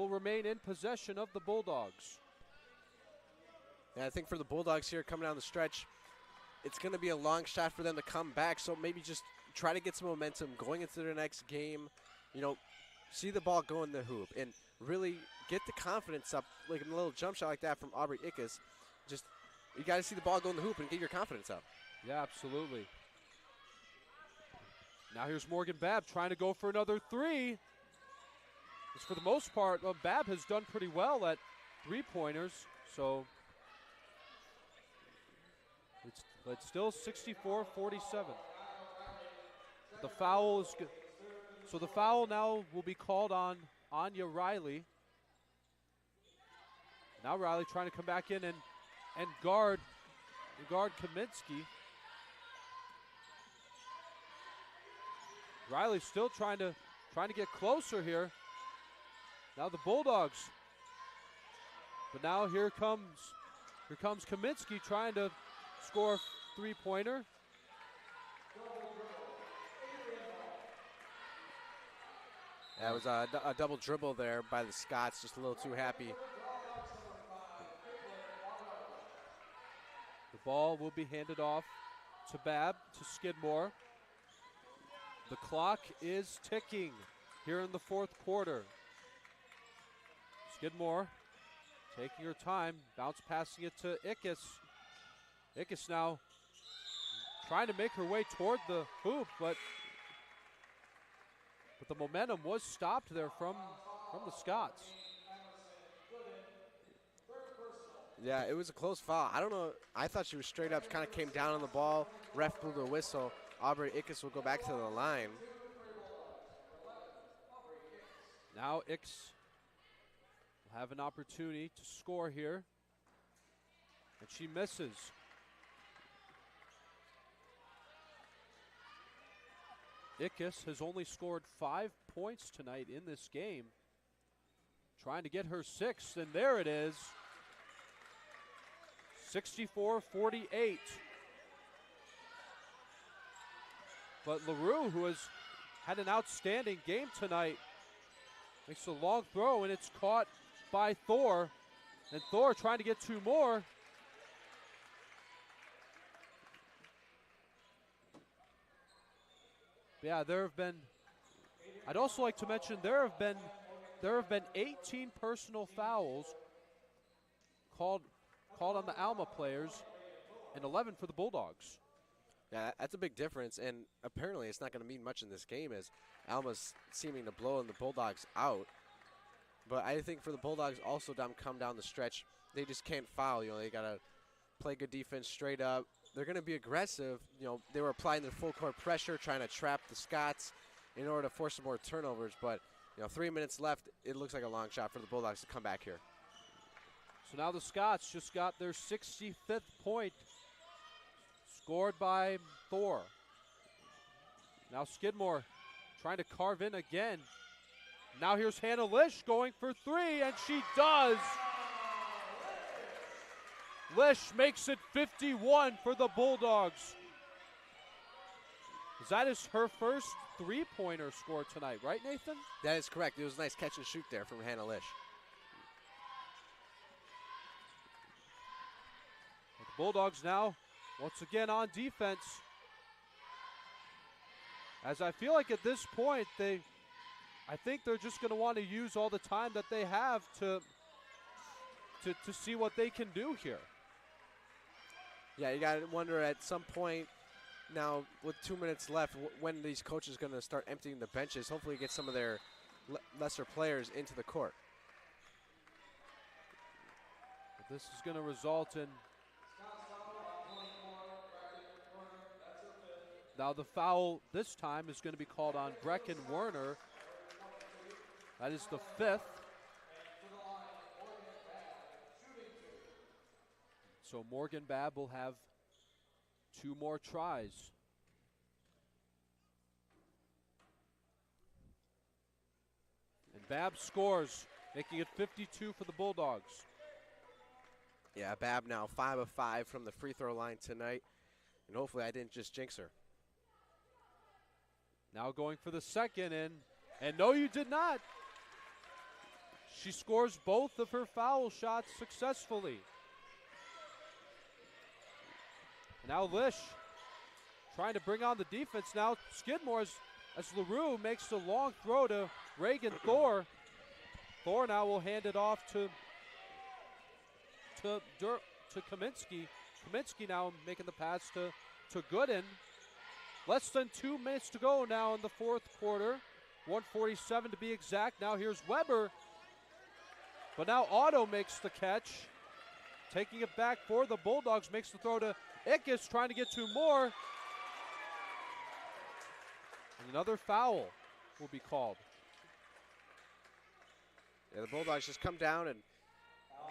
remain in possession of the Bulldogs. Yeah, I think for the Bulldogs here coming down the stretch, it's going to be a long shot for them to come back. So maybe just try to get some momentum going into their next game. You know, see the ball go in the hoop and really get the confidence up, like a little jump shot like that from Aubrey Ickes. Just, you got to see the ball go in the hoop and get your confidence up. Yeah, absolutely. Now here's Morgan Babb trying to go for another three. Because for the most part, Babb has done pretty well at three-pointers, so it's still 64-47. The foul is good. So the foul now will be called on Anya Riley. Now Riley trying to come back in and guard Kaminsky. Riley still trying to get closer here. Now the Bulldogs. But now here comes Kaminsky trying to score a three-pointer. That was a double dribble there by the Scots, just a little too happy. The ball will be handed off to Babb, to Skidmore. The clock is ticking here in the fourth quarter. Skidmore taking her time, bounce passing it to Ickes. Ickes now trying to make her way toward the hoop, but the momentum was stopped there from the Scots. Yeah, it was a close foul. I don't know. I thought she was straight up, kind of came down on the ball. Ref blew the whistle. Aubrey Ickes will go back to the line. Now Ickes will have an opportunity to score here. And she misses. Ickes has only scored 5 points tonight in this game. Trying to get her sixth, and there it is. 64-48. But LaRue, who has had an outstanding game tonight, makes a long throw, and it's caught by Thor. And Thor trying to get two more. Yeah, there have been, I'd also like to mention there have been 18 personal fouls called on the Alma players and 11 for the Bulldogs. Yeah, that's a big difference, and apparently it's not going to mean much in this game as Alma's seeming to blow the Bulldogs out. But I think for the Bulldogs also come down the stretch, they just can't foul. You know, they got to play good defense straight up. They're going to be aggressive. You know, they were applying their full court pressure, trying to trap the Scots in order to force some more turnovers. But, you know, 3 minutes left. It looks like a long shot for the Bulldogs to come back here. So now the Scots just got their 65th point scored by Thor. Now Skidmore trying to carve in again. Now here's Hannah Lish going for three, and she does. Lish makes it 51 for the Bulldogs. That is her first three-pointer score tonight, right, Nathan? That is correct. It was a nice catch and shoot there from Hannah Lish. The Bulldogs now, once again, on defense. As I feel like at this point, I think they're just going to want to use all the time that they have to see what they can do here. Yeah, you got to wonder at some point now with 2 minutes left when these coaches are going to start emptying the benches, hopefully get some of their lesser players into the court. But this is going to result in now the foul this time is going to be called on Brecken Werner. That is the 5th. So Morgan Babb will have 2 more tries. And Babb scores, making it 52 for the Bulldogs. Yeah, Babb now 5 of 5 from the free throw line tonight. And hopefully I didn't just jinx her. Now going for the second, and no, you did not. She scores both of her foul shots successfully. Now Lish trying to bring on the defense. Now Skidmore as LaRue makes the long throw to Reagan Thor. Thor now will hand it off to Kaminsky. Kaminsky now making the pass to Gooden. Less than 2 minutes to go now in the fourth quarter. 1:47 to be exact. Now here's Weber. But now Otto makes the catch. Taking it back for the Bulldogs. Makes the throw to Ickes, trying to get 2 more. And another foul will be called. Yeah, the Bulldogs just come down and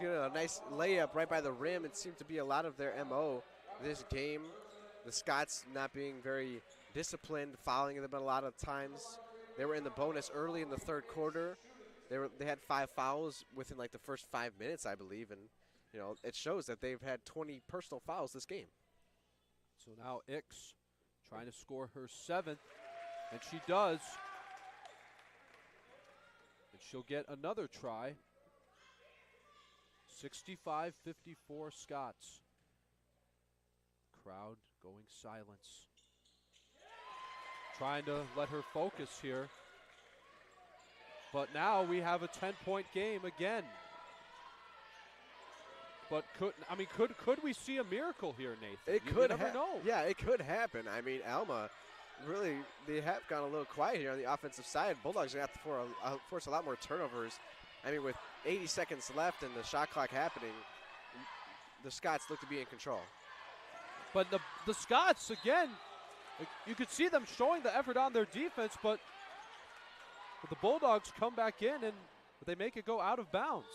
get a nice layup right by the rim. It seemed to be a lot of their MO this game. The Scots not being very disciplined, fouling them a lot of times. They were in the bonus early in the third quarter. They had 5 fouls within like the first 5 minutes, I believe, and you know it shows that they've had 20 personal fouls this game. So now Ickes trying to score her 7th, and she does. And she'll get another try. 65-54 Scots. Crowd going silence. Trying to let her focus here. But now we have a 10-point game again. But could we see a miracle here, Nathan? It could never know. Yeah, it could happen. I mean, Alma, really, they have gone a little quiet here on the offensive side. Bulldogs are going to have to force a lot more turnovers. I mean, with 80 seconds left and the shot clock happening, the Scots look to be in control. But the Scots, again, you could see them showing the effort on their defense, but the Bulldogs come back in and they make it go out of bounds.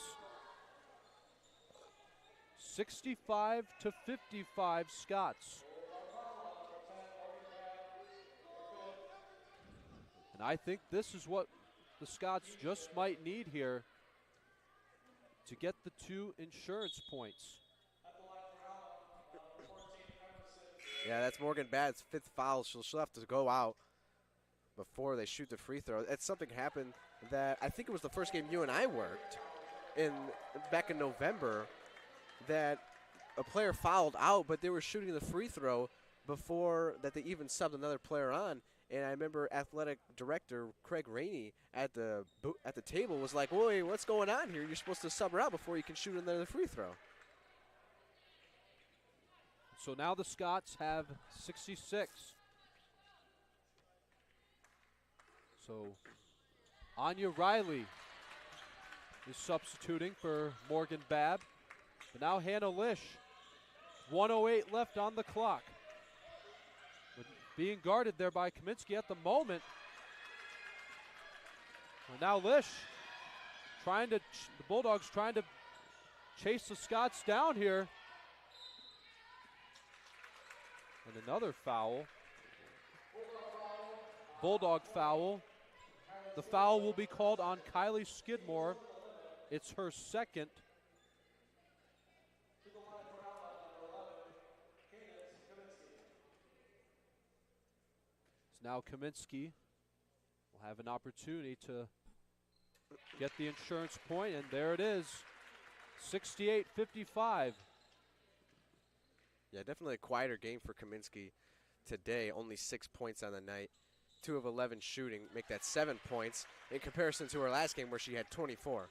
65-55 Scots. And I think this is what the Scots just might need here to get the 2 insurance points. Yeah, that's Morgan Babb's 5th foul. She'll have to go out before they shoot the free throw. It's something happened that I think it was the first game you and I worked back in November, that a player fouled out, but they were shooting the free throw before that they even subbed another player on. And I remember athletic director Craig Rainey at the table was like, "Wait, what's going on here? You're supposed to sub her out before you can shoot another free throw." So now the Scots have 66. So Anya Riley is substituting for Morgan Babb. But now Hannah Lish. 1:08 left on the clock. But being guarded there by Kaminsky at the moment. And now Lish the Bulldogs trying to chase the Scots down here. And another foul. Bulldog foul. The foul will be called on Kylie Skidmore. It's her 2nd. now Kaminsky will have an opportunity to get the insurance point, and there it is, 68-55. Yeah, definitely a quieter game for Kaminsky today. Only 6 points on the night. 2 of 11 shooting, make that 7 points in comparison to her last game where she had 24.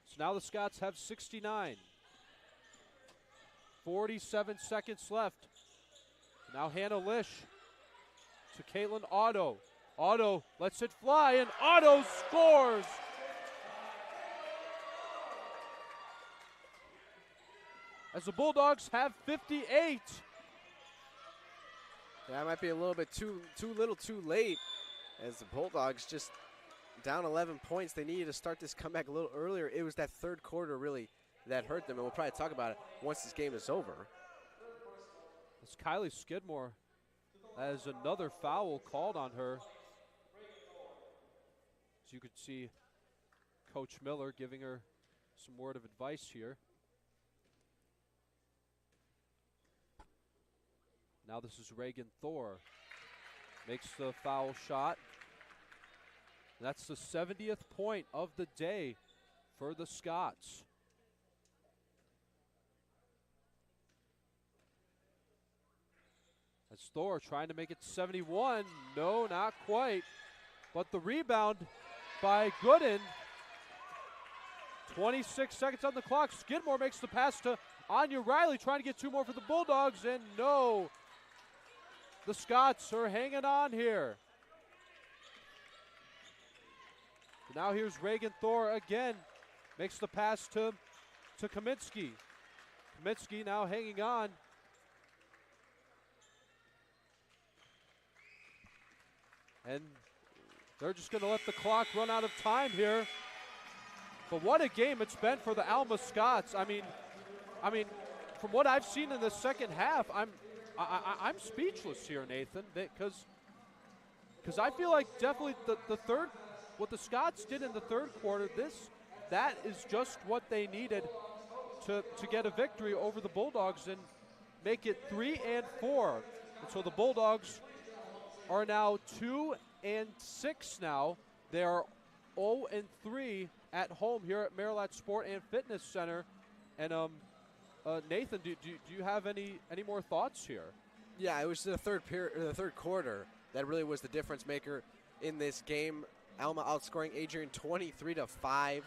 So now the Scots have 69. 47 seconds left. Now Hannah Lish to Caitlin Otto. Otto lets it fly, and Otto scores! As the Bulldogs have 58. That might be a little bit too little too late, as the Bulldogs just down 11 points. They needed to start this comeback a little earlier. It was that third quarter really that hurt them, and we'll probably talk about it once this game is over. As Kylie Skidmore has another foul called on her. As you could see Coach Miller giving her some word of advice here. Now this is Reagan Thor. Makes the foul shot. That's the 70th point of the day for the Scots. As Thor trying to make it 71. No, not quite. But the rebound by Gooden. 26 seconds on the clock. Skidmore makes the pass to Anya Riley, trying to get 2 more for the Bulldogs, and no. The Scots are hanging on here. Now here's Reagan Thor again. Makes the pass to Kaminsky. Kaminsky now hanging on. And they're just going to let the clock run out of time here. But what a game it's been for the Alma Scots. I mean, from what I've seen in the second half, I'm speechless here, Nathan, because I feel like definitely the third, what the Scots did in the third quarter, that is just what they needed to get a victory over the Bulldogs and make it 3-4. And so the Bulldogs are now 2-6 now. They are 0-3 at home here at Marilat Sport and Fitness Center. And Nathan, do you have any more thoughts here? Yeah, it was the third quarter that really was the difference maker in this game. Alma outscoring Adrian 23-5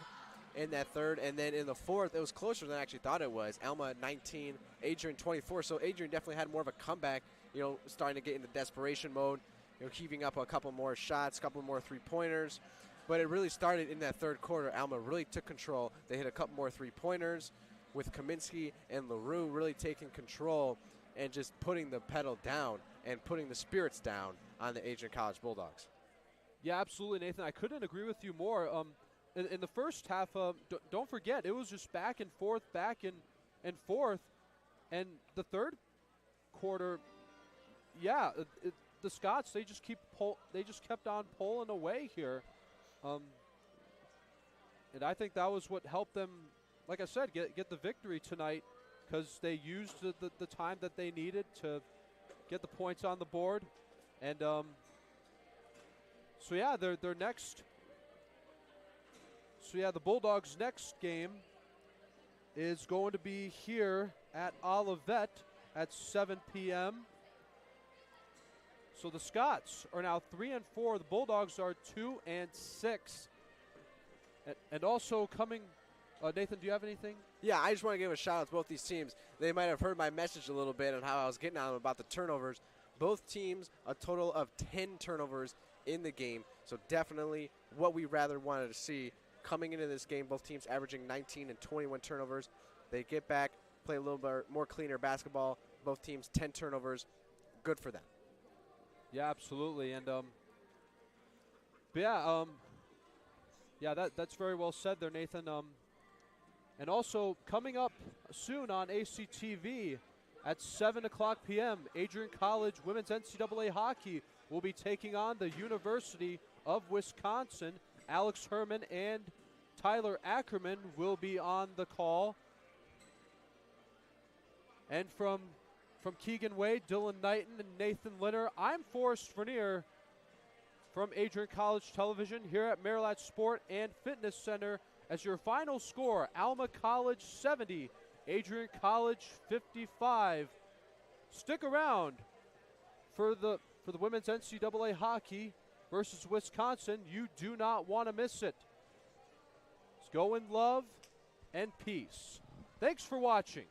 in that third, and then in the fourth, it was closer than I actually thought it was. Alma 19, Adrian 24. So Adrian definitely had more of a comeback. Starting to get into desperation mode. Heaving up a couple more shots, a couple more three-pointers. But it really started in that third quarter. Alma really took control. They hit a couple more three-pointers with Kaminsky and LaRue really taking control and just putting the pedal down and putting the spirits down on the Adrian College Bulldogs. Yeah, absolutely, Nathan. I couldn't agree with you more. In the first half, don't forget, it was just back and forth. And the third quarter, yeah, the Scots, they just kept on pulling away here. And I think that was what helped them, like I said, get the victory tonight, because they used the time that they needed to get the points on the board. And so yeah, their next. So yeah, the Bulldogs' next game is going to be here at Olivet at 7 p.m. So the Scots are now 3-4. The Bulldogs are 2-6. And also coming, Nathan, do you have anything? Yeah, I just want to give a shout out to both these teams. They might have heard my message a little bit and how I was getting on them about the turnovers. Both teams, a total of 10 turnovers in the game. So definitely what we rather wanted to see coming into this game. Both teams averaging 19 and 21 turnovers. They get back, play a little bit more cleaner basketball. Both teams 10 turnovers. Good for them. Yeah, absolutely. And that's very well said there, Nathan. And also coming up soon on ACTV at 7 o'clock p.m., Adrian College women's NCAA hockey will be taking on the University of Wisconsin. Alex Herman and Tyler Ackerman will be on the call. And from From Keegan Wade, Dylan Knighton, and Nathan Linner, I'm Forrest Vernier from Adrian College Television here at Marilat Sport and Fitness Center as your final score, Alma College 70, Adrian College 55. Stick around for the women's NCAA hockey versus Wisconsin. You do not want to miss it. Let's go in love and peace. Thanks for watching.